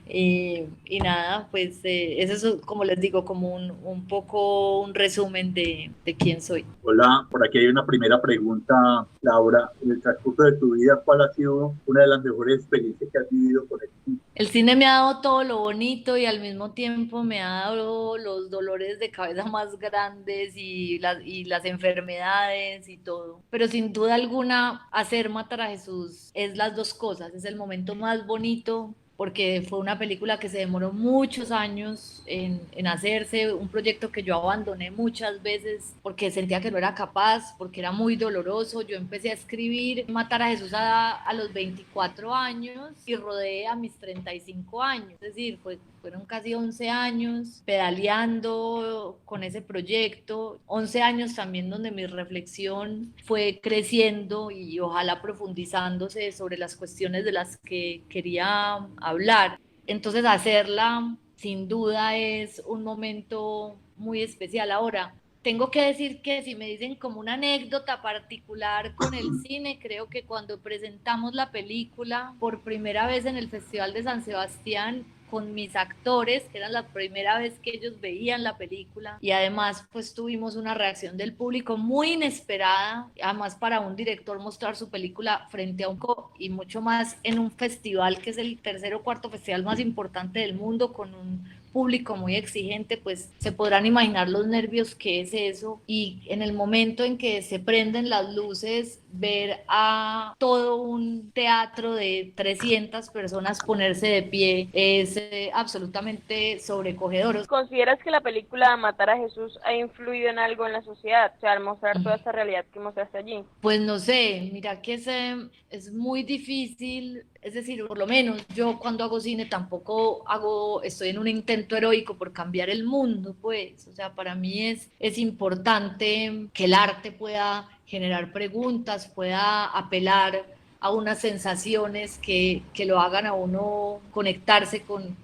y nada, pues eso es, como les digo, como un poco un resumen de quién soy. Hola, por aquí hay una primera pregunta, Laura. En el transcurso de tu vida, ¿cuál ha sido una de las mejores experiencias que has vivido con el cine? El cine me ha dado todo lo bonito y al mismo tiempo me ha dado los dolores de cabeza más grandes y las enfermedades y todo. Pero sin duda alguna, hacer Matar a Jesús es las dos cosas. Es el momento más bonito porque fue una película que se demoró muchos años en hacerse, un proyecto que yo abandoné muchas veces porque sentía que no era capaz, porque era muy doloroso. Yo empecé a escribir Matar a Jesús a los 24 años y rodé a mis 35 años, es decir, fueron casi 11 años pedaleando con ese proyecto, 11 años también donde mi reflexión fue creciendo y ojalá profundizándose sobre las cuestiones de las que quería hablar. Entonces hacerla sin duda es un momento muy especial. Ahora, tengo que decir que si me dicen como una anécdota particular con el cine, creo que cuando presentamos la película por primera vez en el Festival de San Sebastián con mis actores, que era la primera vez que ellos veían la película y además pues tuvimos una reacción del público muy inesperada, además para un director mostrar su película frente a y mucho más en un festival que es el tercer o cuarto festival más importante del mundo con un público muy exigente, pues se podrán imaginar los nervios que es eso y en el momento en que se prenden las luces, ver a todo un teatro de 300 personas ponerse de pie es absolutamente sobrecogedor. ¿Consideras que la película Matar a Jesús ha influido en algo en la sociedad? O sea, al mostrar toda esta realidad que mostraste allí. Pues no sé, mira que es muy difícil. Es decir, por lo menos yo cuando hago cine tampoco estoy en un intento heroico por cambiar el mundo, pues. O sea, para mí es importante que el arte pueda generar preguntas, pueda apelar a unas sensaciones que lo hagan a uno conectarse con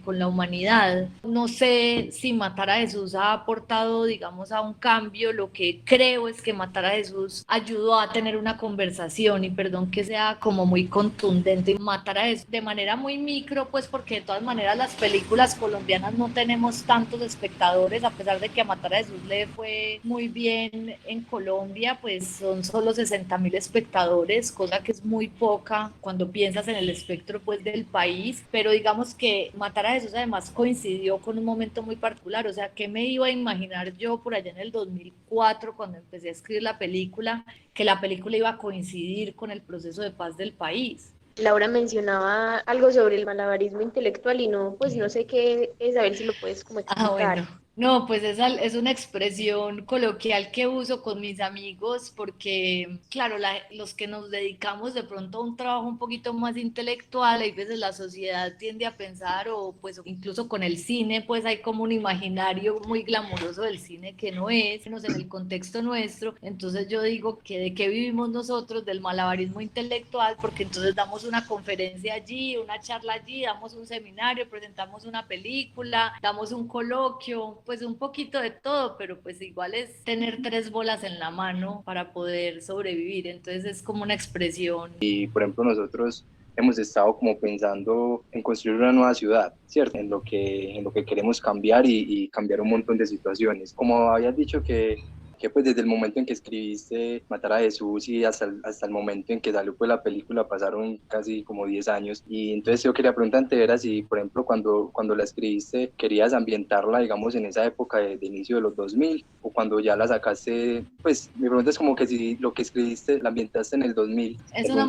la humanidad. No sé si Matar a Jesús ha aportado, digamos, a un cambio. Lo que creo es que Matar a Jesús ayudó a tener una conversación, y perdón que sea como muy contundente, Matar a Jesús de manera muy micro, pues porque de todas maneras las películas colombianas no tenemos tantos espectadores, a pesar de que a Matar a Jesús le fue muy bien en Colombia, pues son solo 60.000 espectadores, cosa que es muy poca cuando piensas en el espectro pues del país, pero digamos que Matar a Jesús además coincidió con un momento muy particular. O sea, ¿qué me iba a imaginar yo por allá en el 2004 cuando empecé a escribir la película, que la película iba a coincidir con el proceso de paz del país? Laura mencionaba algo sobre el malabarismo intelectual y no sé qué es, a ver si lo puedes como explicar. Bueno. No, pues esa es una expresión coloquial que uso con mis amigos porque, claro, los que nos dedicamos de pronto a un trabajo un poquito más intelectual, hay veces la sociedad tiende a pensar, o pues incluso con el cine, pues hay como un imaginario muy glamuroso del cine que no es, en el contexto nuestro. Entonces yo digo que de qué vivimos nosotros, del malabarismo intelectual, porque entonces damos una conferencia allí, una charla allí, damos un seminario, presentamos una película, damos un coloquio, pues un poquito de todo, pero pues igual es tener 3 bolas en la mano para poder sobrevivir. Entonces es como una expresión. Y por ejemplo nosotros hemos estado como pensando en construir una nueva ciudad, ¿cierto? En lo que queremos cambiar y cambiar un montón de situaciones. Como habías dicho que que pues desde el momento en que escribiste Matar a Jesús y hasta el momento en que salió pues la película pasaron casi como 10 años, y entonces yo quería preguntarte era si, por ejemplo, cuando la escribiste querías ambientarla, digamos, en esa época de inicio de los 2000, o cuando ya la sacaste, pues mi pregunta es como que si lo que escribiste la ambientaste en el 2000. Es una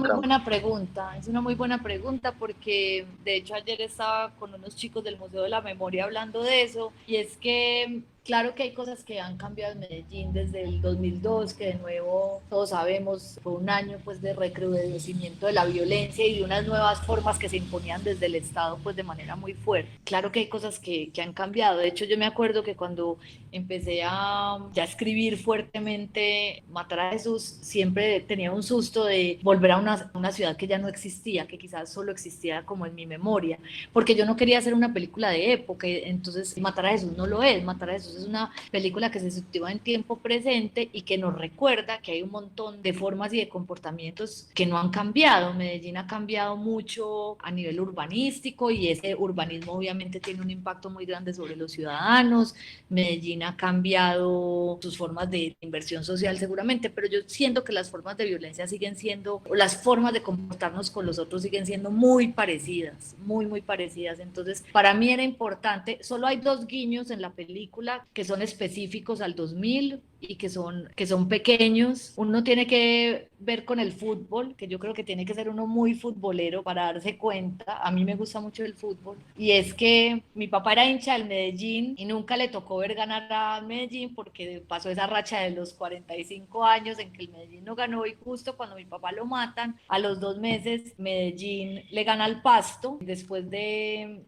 muy buena pregunta, porque de hecho ayer estaba con unos chicos del Museo de la Memoria hablando de eso, y es que claro que hay cosas que han cambiado en Medellín desde el 2002, que de nuevo todos sabemos fue un año pues de recrudecimiento de la violencia y de unas nuevas formas que se imponían desde el Estado pues de manera muy fuerte. Claro que hay cosas que han cambiado. De hecho, yo me acuerdo que cuando empecé a escribir fuertemente Matar a Jesús, siempre tenía un susto de volver a una ciudad que ya no existía, que quizás solo existía como en mi memoria, porque yo no quería hacer una película de época. Entonces Matar a Jesús no lo es. Matar a Jesús es una película que se sitúa en tiempo presente y que nos recuerda que hay un montón de formas y de comportamientos que no han cambiado. Medellín ha cambiado mucho a nivel urbanístico y ese urbanismo obviamente tiene un impacto muy grande sobre los ciudadanos. Medellín ha cambiado sus formas de inversión social seguramente, pero yo siento que las formas de violencia siguen siendo, o las formas de comportarnos con los otros siguen siendo muy parecidas, muy parecidas. Entonces, para mí era importante, solo hay 2 guiños en la película que son específicos al 2000 y que son pequeños. Uno tiene que ver con el fútbol, que yo creo que tiene que ser uno muy futbolero para darse cuenta. A mí me gusta mucho el fútbol, y es que mi papá era hincha del Medellín y nunca le tocó ver ganar a Medellín porque pasó esa racha de los 45 años en que el Medellín no ganó, y justo cuando mi papá lo matan, a los 2 meses Medellín le gana al Pasto después de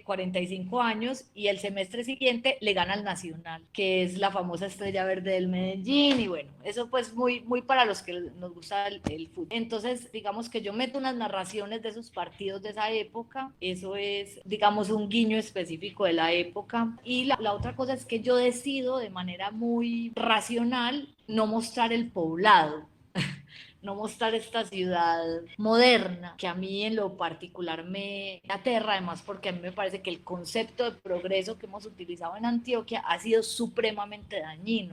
45 años, y el semestre siguiente le gana al Nacional, que es la famosa Estrella Verde del Medellín. Y bueno, eso pues muy para los que nos gusta el fútbol. Entonces, digamos que yo meto unas narraciones de esos partidos de esa época, eso es, digamos, un guiño específico de la época. Y la otra cosa es que yo decido de manera muy racional no mostrar el poblado, no mostrar esta ciudad moderna, que a mí en lo particular me aterra, además porque a mí me parece que el concepto de progreso que hemos utilizado en Antioquia ha sido supremamente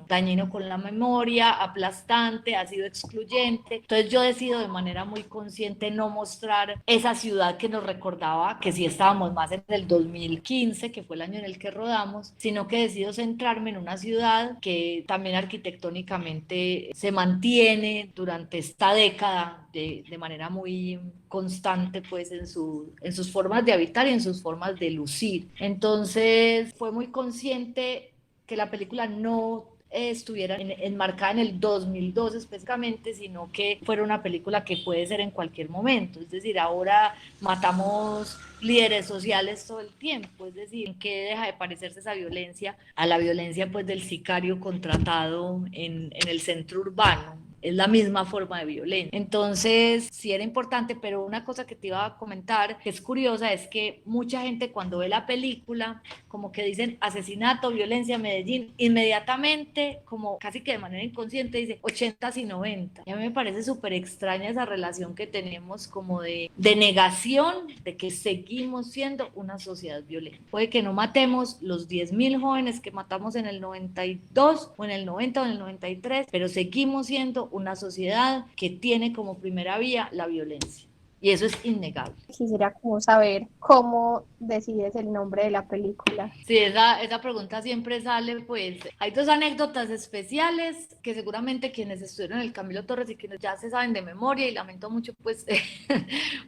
dañino con la memoria, aplastante, ha sido excluyente. Entonces yo decido de manera muy consciente no mostrar esa ciudad que nos recordaba que sí estábamos más en el 2015, que fue el año en el que rodamos, sino que decido centrarme en una ciudad que también arquitectónicamente se mantiene durante esta década de manera muy constante pues en sus formas de habitar y en sus formas de lucir. Entonces fue muy consciente que la película no estuviera enmarcada en el 2002 específicamente, sino que fuera una película que puede ser en cualquier momento. Es decir, ahora matamos líderes sociales todo el tiempo, es decir, ¿en qué deja de parecerse esa violencia a la violencia pues del sicario contratado en el centro urbano? Es la misma forma de violencia. Entonces, sí era importante, pero una cosa que te iba a comentar, que es curiosa, es que mucha gente cuando ve la película, como que dicen asesinato, violencia, Medellín, inmediatamente, como casi que de manera inconsciente, dice 80s y 90. Y a mí me parece súper extraña esa relación que tenemos como de negación de que seguimos siendo una sociedad violenta. Puede que no matemos los 10.000 jóvenes que matamos en el 92 o en el 90 o en el 93, pero seguimos siendo una sociedad que tiene como primera vía la violencia. Y eso es innegable. Quisiera como saber cómo decides el nombre de la película. Sí, esa pregunta siempre sale, pues hay 2 anécdotas especiales que seguramente quienes estuvieron en el Camilo Torres y quienes ya se saben de memoria, y lamento mucho pues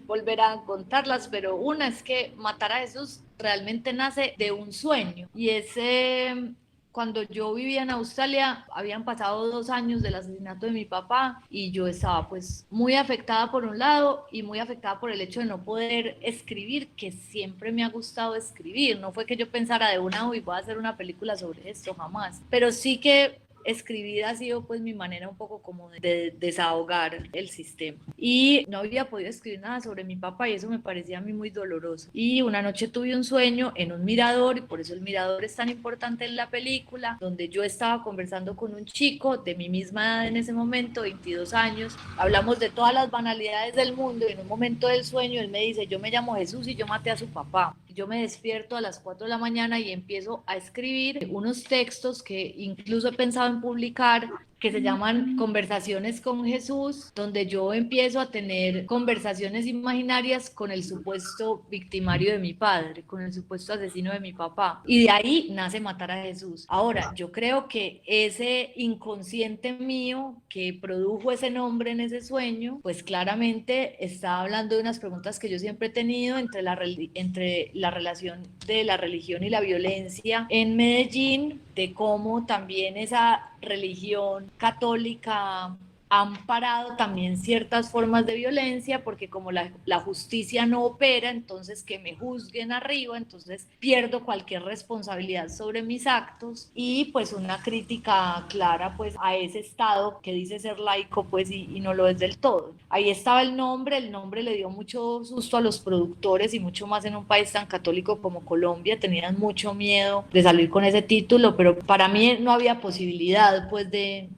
volver a contarlas, pero una es que Matar a Jesús realmente nace de un sueño, y ese... Cuando yo vivía en Australia, habían pasado 2 años del asesinato de mi papá y yo estaba pues muy afectada por un lado y muy afectada por el hecho de no poder escribir, que siempre me ha gustado escribir. No fue que yo pensara de una, uy, voy a hacer una película sobre esto, jamás. Pero sí que escribir ha sido pues mi manera un poco como de desahogar el sistema, y no había podido escribir nada sobre mi papá y eso me parecía a mí muy doloroso. Y una noche tuve un sueño en un mirador, y por eso el mirador es tan importante en la película, donde yo estaba conversando con un chico de mi misma edad en ese momento, 22 años, hablamos de todas las banalidades del mundo, y en un momento del sueño él me dice: yo me llamo Jesús y yo maté a su papá. Yo me despierto a las 4 de la mañana y empiezo a escribir unos textos que incluso he pensado en publicar, que se llaman Conversaciones con Jesús, donde yo empiezo a tener conversaciones imaginarias con el supuesto victimario de mi padre, con el supuesto asesino de mi papá. Y de ahí nace Matar a Jesús. Ahora, yo creo que ese inconsciente mío que produjo ese nombre en ese sueño, pues claramente está hablando de unas preguntas que yo siempre he tenido entre la relación de la religión y la violencia en Medellín, de cómo también esa religión católica ha amparado también ciertas formas de violencia, porque como la justicia no opera, entonces que me juzguen arriba, entonces pierdo cualquier responsabilidad sobre mis actos, y pues una crítica clara pues a ese Estado que dice ser laico pues y no lo es del todo. Ahí estaba el nombre le dio mucho susto a los productores, y mucho más en un país tan católico como Colombia, tenían mucho miedo de salir con ese título, pero para mí no había posibilidad pues de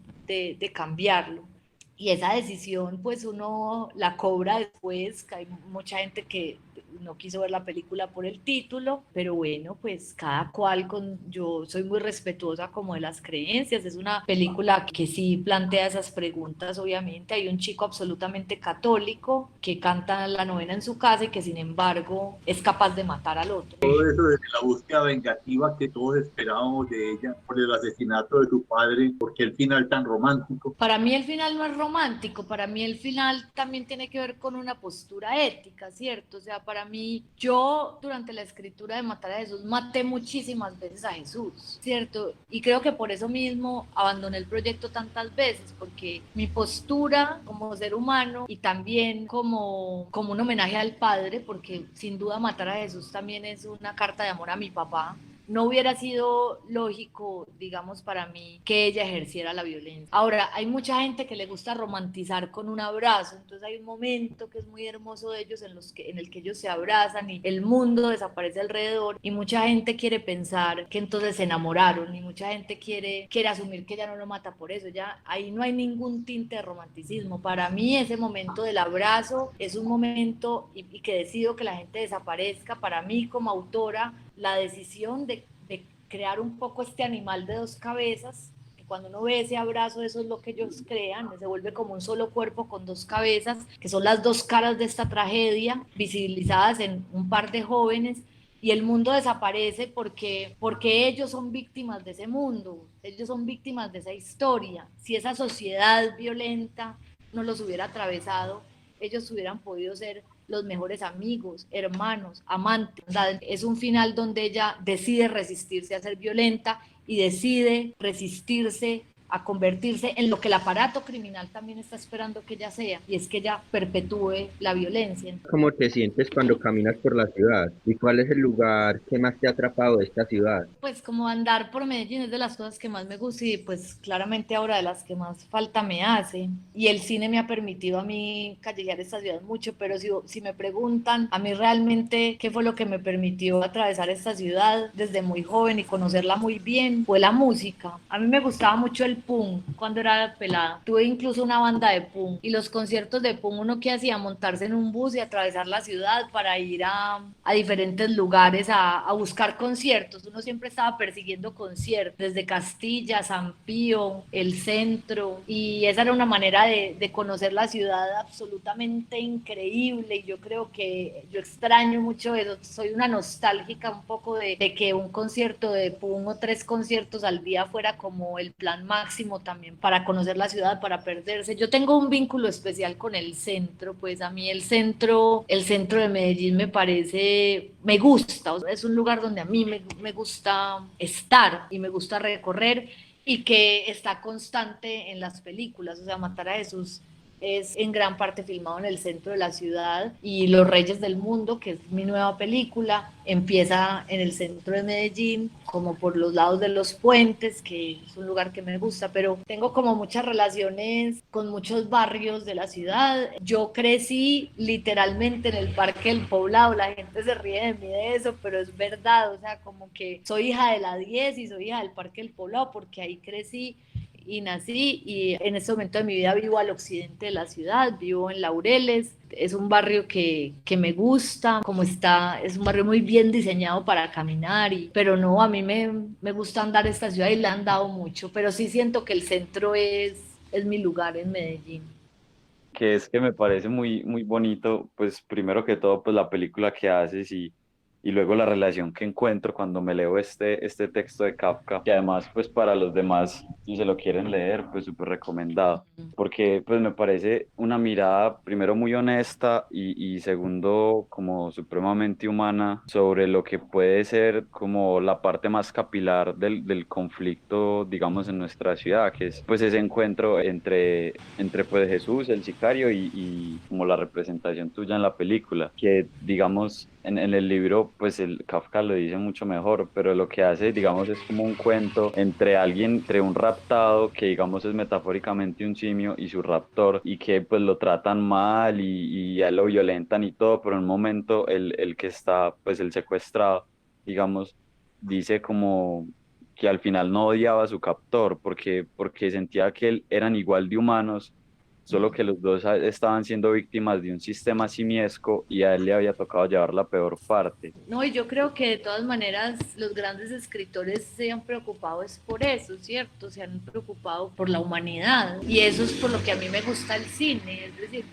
cambiarlo. Y esa decisión pues uno la cobra después, que hay mucha gente que no quiso ver la película por el título, pero bueno, pues cada cual yo soy muy respetuosa como de las creencias. Es una película que sí plantea esas preguntas, obviamente. Hay un chico absolutamente católico que canta la novena en su casa y que sin embargo es capaz de matar al otro. Todo eso de la búsqueda vengativa que todos esperábamos de ella por el asesinato de su padre, ¿por qué el final tan romántico? Para mí el final no es romántico, para mí el final también tiene que ver con una postura ética, ¿cierto? O sea, para mí, yo durante la escritura de Matar a Jesús maté muchísimas veces a Jesús, ¿cierto? Y creo que por eso mismo abandoné el proyecto tantas veces, porque mi postura como ser humano y también como un homenaje al Padre, porque sin duda Matar a Jesús también es una carta de amor a mi papá, no hubiera sido lógico, digamos, para mí que ella ejerciera la violencia. Ahora, hay mucha gente que le gusta romantizar con un abrazo, entonces hay un momento que es muy hermoso de ellos en el que ellos se abrazan y el mundo desaparece alrededor, y mucha gente quiere pensar que entonces se enamoraron, y mucha gente quiere asumir que ella no lo mata por eso. Ya ahí no hay ningún tinte de romanticismo. Para mí ese momento del abrazo es un momento y que decido que la gente desaparezca. Para mí como autora, la decisión de crear un poco este animal de dos cabezas, que cuando uno ve ese abrazo, eso es lo que ellos crean, se vuelve como un solo cuerpo con dos cabezas, que son las dos caras de esta tragedia, visibilizadas en un par de jóvenes, y el mundo desaparece porque ellos son víctimas de ese mundo, ellos son víctimas de esa historia. Si esa sociedad violenta no los hubiera atravesado, ellos hubieran podido ser los mejores amigos, hermanos, amantes. Es un final donde ella decide resistirse a ser violenta y decide resistirse a convertirse en lo que el aparato criminal también está esperando que ella sea, y es que ella perpetúe la violencia. ¿Cómo te sientes cuando caminas por la ciudad? ¿Y cuál es el lugar que más te ha atrapado de esta ciudad? Pues como andar por Medellín es de las cosas que más me gusta, y pues claramente ahora de las que más falta me hace. Y el cine me ha permitido a mí callejear esta ciudad mucho, pero si me preguntan a mí realmente qué fue lo que me permitió atravesar esta ciudad desde muy joven y conocerla muy bien, fue la música. A mí me gustaba mucho el punk cuando era pelada. Tuve incluso una banda de punk, y los conciertos de punk, uno que hacía, montarse en un bus y atravesar la ciudad para ir a diferentes lugares a buscar conciertos. Uno siempre estaba persiguiendo conciertos, desde Castilla, San Pío, el centro, y esa era una manera de conocer la ciudad absolutamente increíble. Y yo creo que yo extraño mucho eso. Soy una nostálgica un poco de que un concierto de punk o 3 conciertos al día fuera como el plan máximo también para conocer la ciudad, para perderse. Yo tengo un vínculo especial con el centro, pues a mí el centro de Medellín me gusta, o sea, es un lugar donde a mí me gusta estar y me gusta recorrer, y que está constante en las películas. O sea, Matar a Jesús es en gran parte filmado en el centro de la ciudad, y Los Reyes del Mundo, que es mi nueva película, empieza en el centro de Medellín, como por los lados de los puentes, que es un lugar que me gusta, pero tengo como muchas relaciones con muchos barrios de la ciudad. Yo crecí literalmente en el Parque del Poblado, la gente se ríe de mí de eso, pero es verdad. O sea, como que soy hija de la 10 y soy hija del Parque del Poblado porque ahí crecí y nací, y en este momento de mi vida vivo al occidente de la ciudad, vivo en Laureles, Es un barrio que me gusta, como está, es un barrio muy bien diseñado para caminar, pero no, a mí me gusta andar esta ciudad y la he andado mucho, pero sí siento que el centro es mi lugar en Medellín. Que es que me parece muy, muy bonito, pues primero que todo, pues la película que haces y luego la relación que encuentro cuando me leo este texto de Kafka, que además, pues para los demás, si se lo quieren leer, pues súper recomendado, porque pues me parece una mirada, primero muy honesta y segundo, como supremamente humana sobre lo que puede ser como la parte más capilar del conflicto, digamos, en nuestra ciudad, que es pues ese encuentro entre pues Jesús, el sicario, y como la representación tuya en la película, que digamos en el libro pues el Kafka lo dice mucho mejor, pero lo que hace digamos es como un cuento entre alguien, entre un raptado que digamos es metafóricamente un simio y su raptor y que pues lo tratan mal y a él lo violentan y todo, pero en un momento el que está pues el secuestrado digamos dice como que al final no odiaba a su captor porque sentía que eran igual de humanos, solo que los dos estaban siendo víctimas de un sistema simiesco y a él le había tocado llevar la peor parte. No, y yo creo que de todas maneras los grandes escritores se han preocupado es por eso, ¿cierto? Se han preocupado por la humanidad y eso es por lo que a mí me gusta el cine, es decir,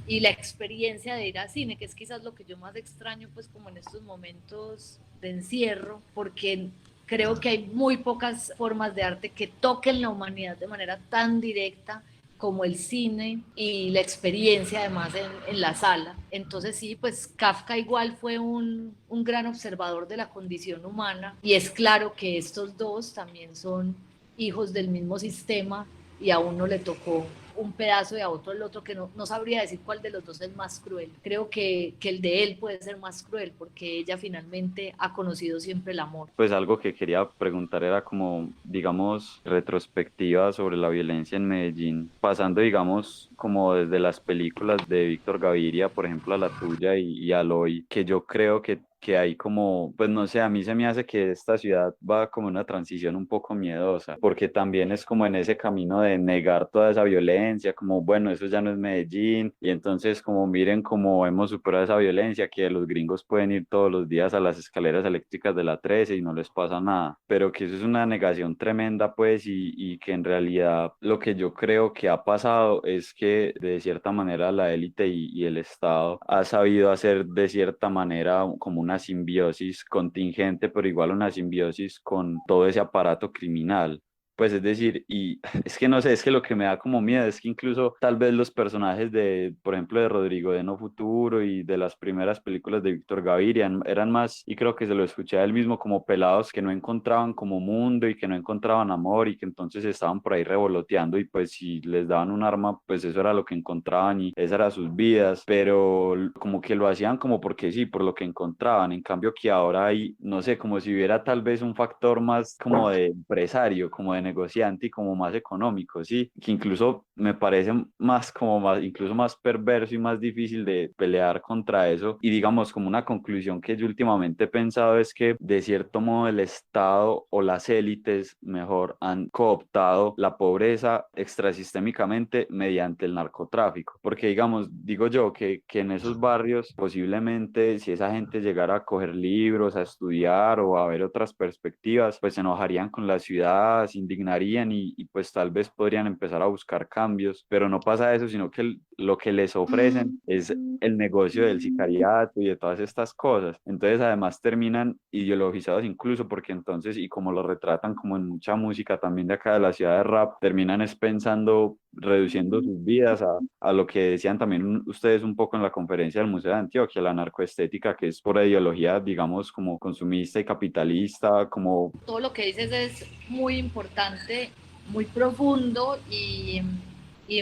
y la experiencia de ir al cine, que es quizás lo que yo más extraño pues como en estos momentos de encierro, porque creo que hay muy pocas formas de arte que toquen la humanidad de manera tan directa como el cine y la experiencia además en la sala. Entonces sí, pues Kafka igual fue un gran observador de la condición humana y es claro que estos dos también son hijos del mismo sistema y a uno le tocó un pedazo y a otro el otro, que no sabría decir cuál de los dos es más cruel. Creo que el de él puede ser más cruel porque ella finalmente ha conocido siempre el amor. Pues algo que quería preguntar era como, digamos, retrospectiva sobre la violencia en Medellín, pasando, digamos, como desde las películas de Víctor Gaviria, por ejemplo, a la tuya y al hoy, que yo creo que hay como, pues no sé, a mí se me hace que esta ciudad va como una transición un poco miedosa, porque también es como en ese camino de negar toda esa violencia, como bueno, eso ya no es Medellín, y entonces como miren cómo hemos superado esa violencia, que los gringos pueden ir todos los días a las escaleras eléctricas de la 13 y no les pasa nada, pero que eso es una negación tremenda, pues, y que en realidad lo que yo creo que ha pasado es que de cierta manera la élite y el Estado ha sabido hacer de cierta manera como una simbiosis contingente, pero igual una simbiosis con todo ese aparato criminal. Pues es decir, y es que no sé, es que lo que me da como miedo es que incluso tal vez los personajes de, por ejemplo, de Rodrigo de No Futuro y de las primeras películas de Víctor Gaviria eran más, y creo que se lo escuché a él mismo, como pelados que no encontraban como mundo y que no encontraban amor y que entonces estaban por ahí revoloteando y pues si les daban un arma, pues eso era lo que encontraban y esas eran sus vidas, pero como que lo hacían como porque sí, por lo que encontraban. En cambio que ahora hay, no sé, como si hubiera tal vez un factor más como de empresario, como de negociante y como más económico, sí, que incluso me parece más como más, incluso más perverso y más difícil de pelear contra eso. Y digamos como una conclusión que yo últimamente he pensado es que de cierto modo el Estado o las élites mejor han cooptado la pobreza extrasistémicamente mediante el narcotráfico, porque digamos, digo yo que en esos barrios posiblemente si esa gente llegara a coger libros, a estudiar o a ver otras perspectivas, pues se enojarían con la ciudad, se indignarían y pues tal vez podrían empezar a buscar cambios, pero no pasa eso, sino que lo que les ofrecen es el negocio del sicariato y de todas estas cosas. Entonces además terminan ideologizados incluso porque entonces, y como lo retratan como en mucha música también de acá de la ciudad de rap, terminan es pensando, reduciendo sus vidas a lo que decían también ustedes un poco en la conferencia del Museo de Antioquia, la narcoestética, que es por ideología, digamos, como consumista y capitalista, como... Todo lo que dices es muy importante, muy profundo y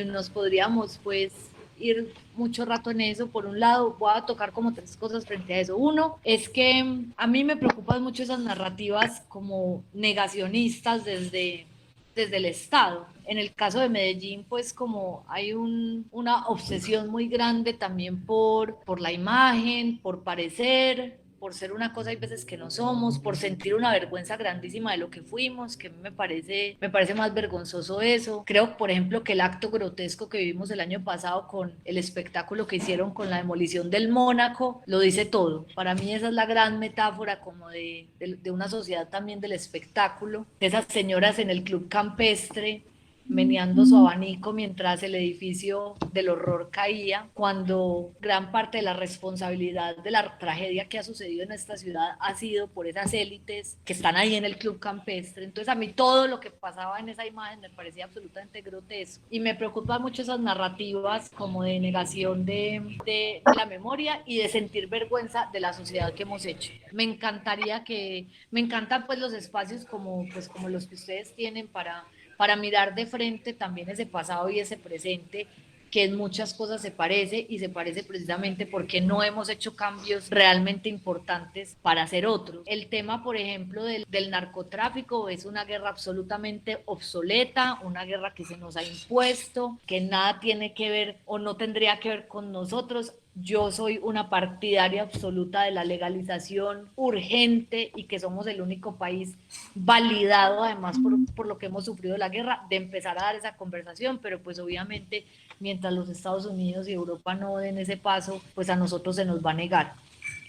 nos podríamos pues ir mucho rato en eso. Por un lado, voy a tocar como tres cosas frente a eso. Uno, es que a mí me preocupan mucho esas narrativas como negacionistas desde el Estado. En el caso de Medellín, pues como hay una obsesión muy grande también por la imagen, por parecer, por ser una cosa hay veces que no somos, por sentir una vergüenza grandísima de lo que fuimos, que me parece más vergonzoso eso. Creo, por ejemplo, que el acto grotesco que vivimos el año pasado con el espectáculo que hicieron con la demolición del Mónaco, lo dice todo. Para mí esa es la gran metáfora como de una sociedad también del espectáculo. Esas señoras en el club campestre meneando su abanico mientras el edificio del horror caía, cuando gran parte de la responsabilidad de la tragedia que ha sucedido en esta ciudad ha sido por esas élites que están ahí en el club campestre. Entonces a mí todo lo que pasaba en esa imagen me parecía absolutamente grotesco y me preocupan mucho esas narrativas como de negación de la memoria y de sentir vergüenza de la sociedad que hemos hecho. Me encantan pues los espacios como los que ustedes tienen para mirar de frente también ese pasado y ese presente, que en muchas cosas se parece, y se parece precisamente porque no hemos hecho cambios realmente importantes para hacer otros. El tema, por ejemplo, del narcotráfico es una guerra absolutamente obsoleta, una guerra que se nos ha impuesto, que nada tiene que ver o no tendría que ver con nosotros. Yo soy una partidaria absoluta de la legalización urgente y que somos el único país validado, además por lo que hemos sufrido la guerra, de empezar a dar esa conversación, pero pues obviamente mientras los Estados Unidos y Europa no den ese paso, pues a nosotros se nos va a negar.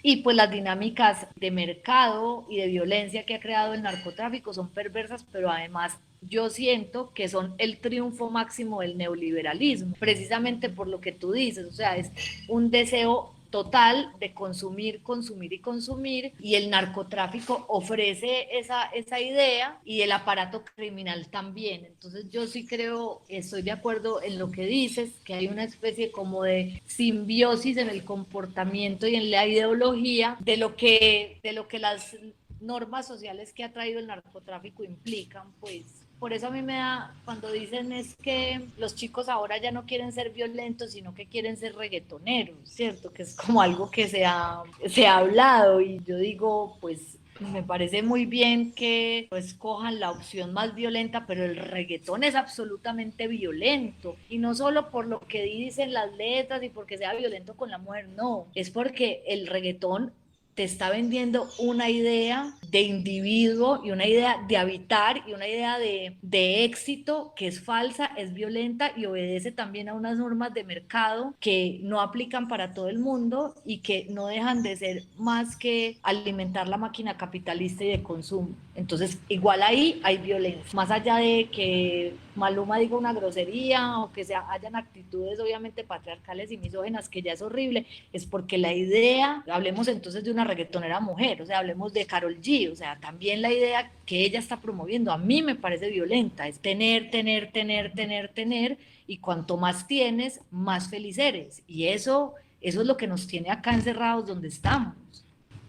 Y pues las dinámicas de mercado y de violencia que ha creado el narcotráfico son perversas, pero además yo siento que son el triunfo máximo del neoliberalismo, precisamente por lo que tú dices, o sea, es un deseo total de consumir, consumir y consumir, y el narcotráfico ofrece esa idea y el aparato criminal también. Entonces yo sí creo, estoy de acuerdo en lo que dices, que hay una especie como de simbiosis en el comportamiento y en la ideología de lo que las normas sociales que ha traído el narcotráfico implican, pues. Por eso a mí me da, cuando dicen es que los chicos ahora ya no quieren ser violentos, sino que quieren ser reggaetoneros, ¿cierto? Que es como algo que se ha hablado, y yo digo, pues me parece muy bien que pues cojan la opción más violenta, pero el reggaetón es absolutamente violento, y no solo por lo que dicen las letras y porque sea violento con la mujer, no, es porque el reggaetón te está vendiendo una idea de individuo y una idea de habitar y una idea de éxito que es falsa, es violenta y obedece también a unas normas de mercado que no aplican para todo el mundo y que no dejan de ser más que alimentar la máquina capitalista y de consumo. Entonces, igual ahí hay violencia, más allá de que Maluma diga una grosería o que hayan actitudes obviamente patriarcales y misóginas, que ya es horrible, es porque la idea, hablemos entonces de una reggaetonera mujer, o sea, hablemos de Karol G, o sea, también la idea que ella está promoviendo a mí me parece violenta, es tener, y cuanto más tienes, más feliz eres, y eso es lo que nos tiene acá encerrados donde estamos.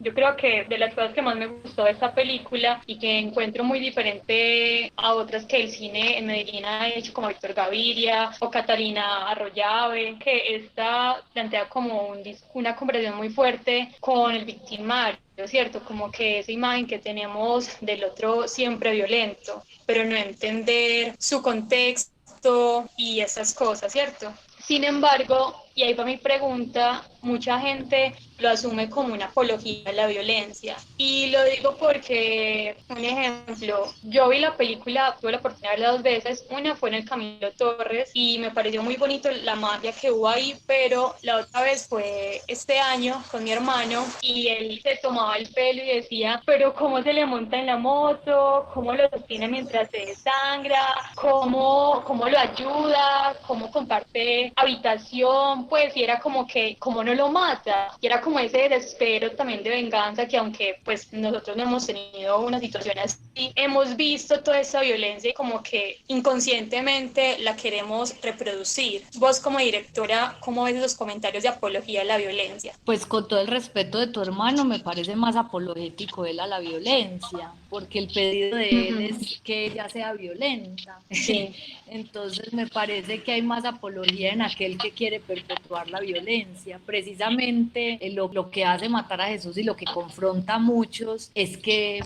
Yo creo que de las cosas que más me gustó de esta película y que encuentro muy diferente a otras que el cine en Medellín ha hecho, como Víctor Gaviria o Catalina Arroyave, que esta plantea como una conversación muy fuerte con el victimario, ¿cierto? Como que esa imagen que tenemos del otro siempre violento, pero no entender su contexto y esas cosas, ¿cierto? Sin embargo, y ahí va mi pregunta, mucha gente lo asume como una apología a la violencia. Y lo digo porque, un ejemplo, yo vi la película, tuve la oportunidad de verla 2 veces, una fue en el Camilo Torres y me pareció muy bonito la magia que hubo ahí, pero la otra vez fue este año con mi hermano y él se tomaba el pelo y decía, pero cómo se le monta en la moto, cómo lo sostiene mientras se desangra, cómo lo ayuda, cómo comparte habitación, pues, y era como que, cómo no lo mata, y era como ese desespero también de venganza, que aunque pues nosotros no hemos tenido una situación así, hemos visto toda esa violencia y como que inconscientemente la queremos reproducir. Vos como directora, ¿cómo ves esos comentarios de apología a la violencia? Pues con todo el respeto de tu hermano, me parece más apologético él a la violencia, porque el pedido de él es que ella sea violenta. Sí. Entonces me parece que hay más apología en aquel que quiere perpetuar la violencia. Precisamente lo que hace Matar a Jesús y lo que confronta a muchos es que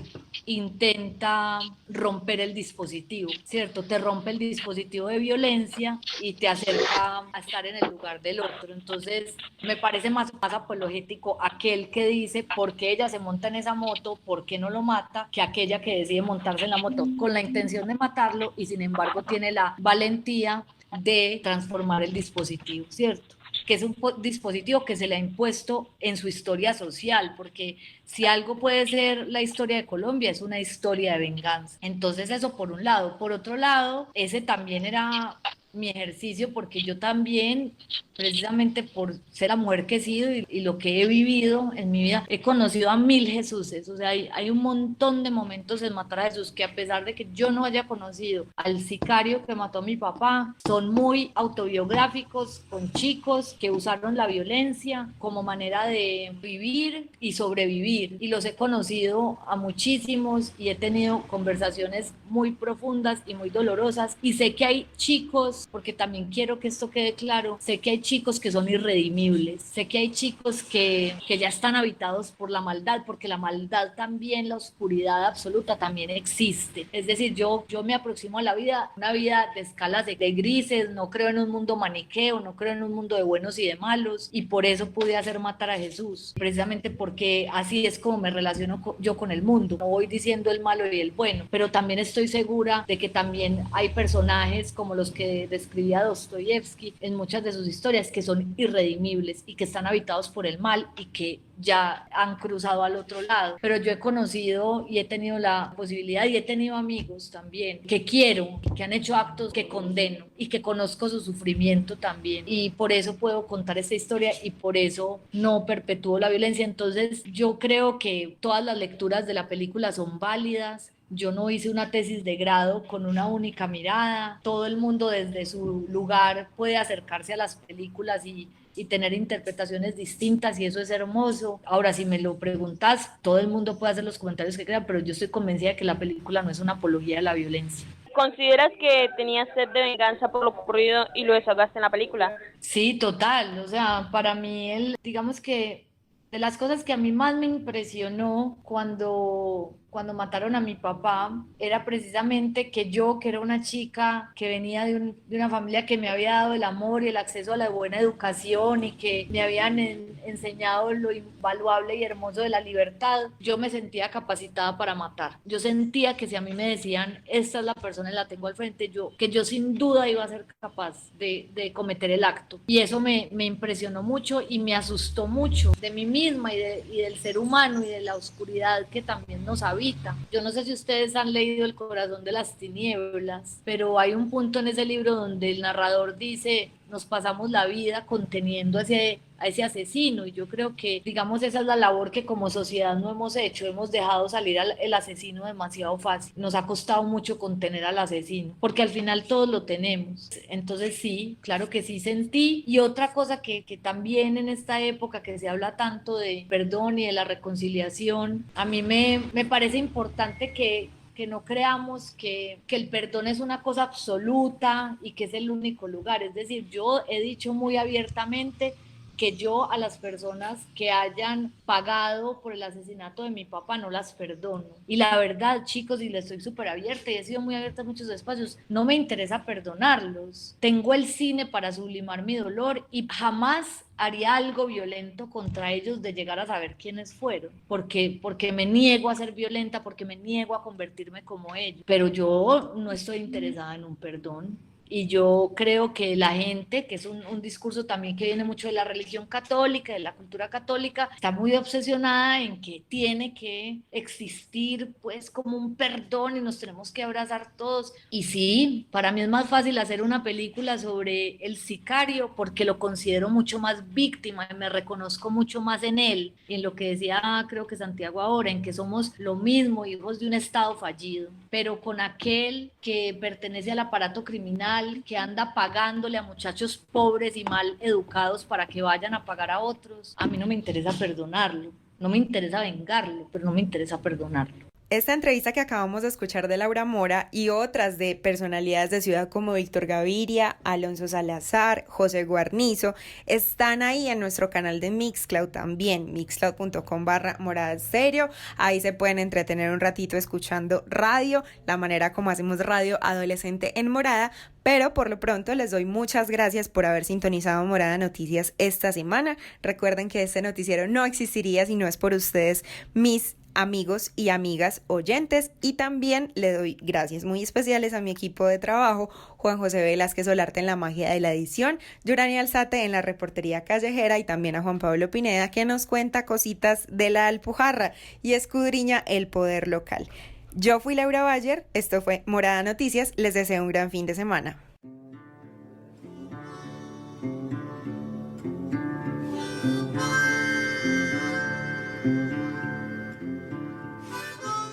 intenta romper el dispositivo, ¿cierto? Te rompe el dispositivo de violencia y te acerca a estar en el lugar del otro. Entonces, me parece más apologético aquel que dice por qué ella se monta en esa moto, por qué no lo mata, que aquella que decide montarse en la moto con la intención de matarlo y sin embargo tiene la valentía de transformar el dispositivo, ¿cierto? Que es un dispositivo que se le ha impuesto en su historia social, porque si algo puede ser la historia de Colombia, es una historia de venganza. Entonces eso por un lado. Por otro lado, ese también era mi ejercicio, porque yo también, precisamente por ser la mujer que he sido y lo que he vivido en mi vida, he conocido a 1000 Jesuses. O sea, hay un montón de momentos en Matar a Jesús que, a pesar de que yo no haya conocido al sicario que mató a mi papá, son muy autobiográficos, con chicos que usaron la violencia como manera de vivir y sobrevivir. Y los he conocido a muchísimos y he tenido conversaciones muy profundas y muy dolorosas, y sé que hay chicos, porque también quiero que esto quede claro, sé que hay chicos que son irredimibles, sé que hay chicos que ya están habitados por la maldad, porque la maldad también, la oscuridad absoluta también existe. Es decir, yo me aproximo a la vida, una vida de escalas de grises, no creo en un mundo maniqueo, no creo en un mundo de buenos y de malos, y por eso pude hacer Matar a Jesús, precisamente porque así es como me relaciono yo con el mundo. No voy diciendo el malo y el bueno, pero también estoy segura de que también hay personajes como los que describía Dostoyevsky en muchas de sus historias, que son irredimibles y que están habitados por el mal y que ya han cruzado al otro lado. Pero yo he conocido y he tenido la posibilidad, y he tenido amigos también que quiero, que han hecho actos que condeno y que conozco su sufrimiento también, y por eso puedo contar esta historia y por eso no perpetúo la violencia. Entonces yo creo que todas las lecturas de la película son válidas. Yo no hice una tesis de grado con una única mirada. Todo el mundo desde su lugar puede acercarse a las películas y tener interpretaciones distintas, y eso es hermoso. Ahora, si me lo preguntas, todo el mundo puede hacer los comentarios que quiera, pero yo estoy convencida de que la película no es una apología de la violencia. ¿Consideras que tenías sed de venganza por lo ocurrido y lo desahogaste en la película? Sí, total. O sea, para mí, digamos que de las cosas que a mí más me impresionó cuando mataron a mi papá, era precisamente que yo, que era una chica que venía de una familia que me había dado el amor y el acceso a la buena educación y que me habían enseñado lo invaluable y hermoso de la libertad, yo me sentía capacitada para matar. Yo sentía que si a mí me decían, esta es la persona y la tengo al frente, que yo sin duda iba a ser capaz de cometer el acto. Y eso me impresionó mucho y me asustó mucho de mí misma y del ser humano y de la oscuridad que también nos habita. Yo no sé si ustedes han leído El corazón de las tinieblas, pero hay un punto en ese libro donde el narrador dice, nos pasamos la vida conteniendo a ese asesino, y yo creo que, digamos, esa es la labor que como sociedad no hemos hecho. Hemos dejado salir el asesino demasiado fácil. Nos ha costado mucho contener al asesino, porque al final todos lo tenemos. Entonces sí, claro que sí sentí. Y otra cosa que también en esta época que se habla tanto de perdón y de la reconciliación, a mí me parece importante que no creamos que el perdón es una cosa absoluta y que es el único lugar. Es decir, yo he dicho muy abiertamente que yo a las personas que hayan pagado por el asesinato de mi papá no las perdono. Y la verdad, chicos, y les estoy súper abierta y he sido muy abierta en muchos espacios, no me interesa perdonarlos. Tengo el cine para sublimar mi dolor y jamás haría algo violento contra ellos de llegar a saber quiénes fueron, porque me niego a ser violenta, porque me niego a convertirme como ellos. Pero yo no estoy interesada en un perdón. Y yo creo que la gente, que es un discurso también que viene mucho de la religión católica, de la cultura católica, está muy obsesionada en que tiene que existir pues como un perdón y nos tenemos que abrazar todos. Y sí, para mí es más fácil hacer una película sobre el sicario porque lo considero mucho más víctima y me reconozco mucho más en él, y en lo que decía creo que Santiago ahora, en que somos lo mismo, hijos de un Estado fallido, pero con aquel que pertenece al aparato criminal, que anda pagándole a muchachos pobres y mal educados para que vayan a pagar a otros. A mí no me interesa perdonarlo, no me interesa vengarlo, pero no me interesa perdonarlo. Esta entrevista que acabamos de escuchar de Laura Mora y otras de personalidades de ciudad como Víctor Gaviria, Alonso Salazar, José Guarnizo, están ahí en nuestro canal de Mixcloud también, mixcloud.com/moradastereo. Ahí se pueden entretener un ratito escuchando radio, la manera como hacemos radio adolescente en Morada. Pero por lo pronto les doy muchas gracias por haber sintonizado Morada Noticias esta semana. Recuerden que este noticiero no existiría si no es por ustedes, mis amigos y amigas oyentes, y también le doy gracias muy especiales a mi equipo de trabajo, Juan José Velázquez Olarte en la magia de la edición, Yurani Alzate en la reportería callejera y también a Juan Pablo Pineda que nos cuenta cositas de la Alpujarra y escudriña el poder local. Yo fui Laura Bayer, esto fue Morada Noticias, les deseo un gran fin de semana.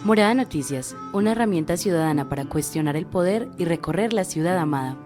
Morada Noticias, una herramienta ciudadana para cuestionar el poder y recorrer la ciudad amada.